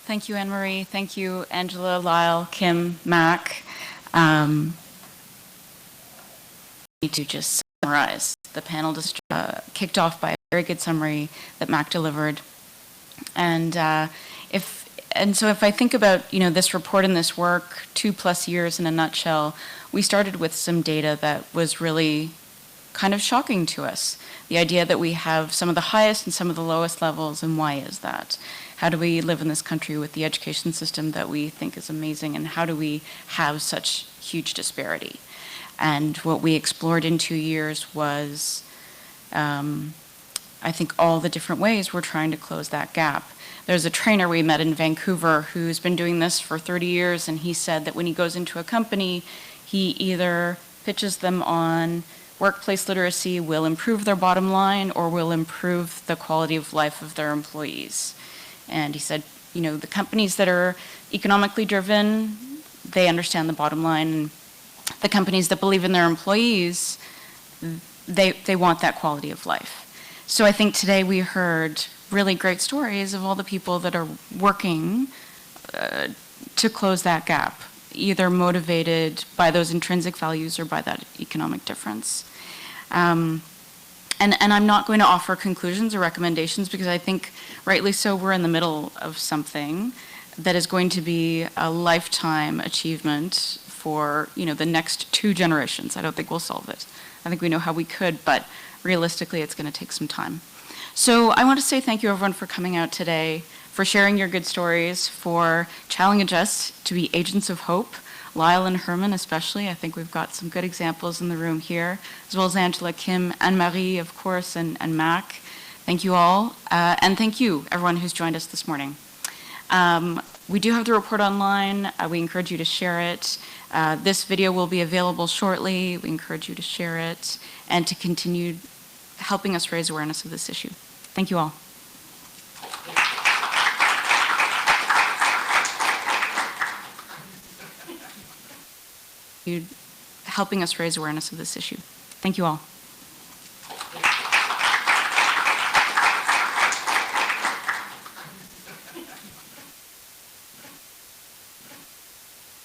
Thank you, Anne-Marie. Thank you, Angela, Lyle, Kim, Mack. Need to just summarize. The panel just kicked off by a very good summary that Mack delivered. And so if I think about this report and this work, 2+ years in a nutshell, we started with some data that was really kind of shocking to us. The idea that we have some of the highest and some of the lowest levels, and why is that? How do we live in this country with the education system that we think is amazing, and how do we have such huge disparity? And what we explored in 2 years was, I think, all the different ways we're trying to close that gap. There's a trainer we met in Vancouver who's been doing this for 30 years, and he said that when he goes into a company, he either pitches them on workplace literacy will improve their bottom line or will improve the quality of life of their employees. And he said, the companies that are economically driven, they understand the bottom line. And the companies that believe in their employees, they want that quality of life. So I think today we heard really great stories of all the people that are working to close that gap, either motivated by those intrinsic values or by that economic difference. And I'm not going to offer conclusions or recommendations, because I think, rightly so, we're in the middle of something that is going to be a lifetime achievement for the next 2 generations. I don't think we'll solve it. I think we know how we could, but realistically, it's going to take some time. So I want to say thank you, everyone, for coming out today, for sharing your good stories, for challenging us to be agents of hope. Lyle and Herman especially. I think we've got some good examples in the room here, as well as Angela, Kim, Anne-Marie, of course, and Mack. Thank you all. And thank you, everyone who's joined us this morning. We do have the report online. We encourage you to share it. This video will be available shortly. We encourage you to share it and to continue helping us raise awareness of this issue. Thank you all. Helping us raise awareness of this issue. Thank you all.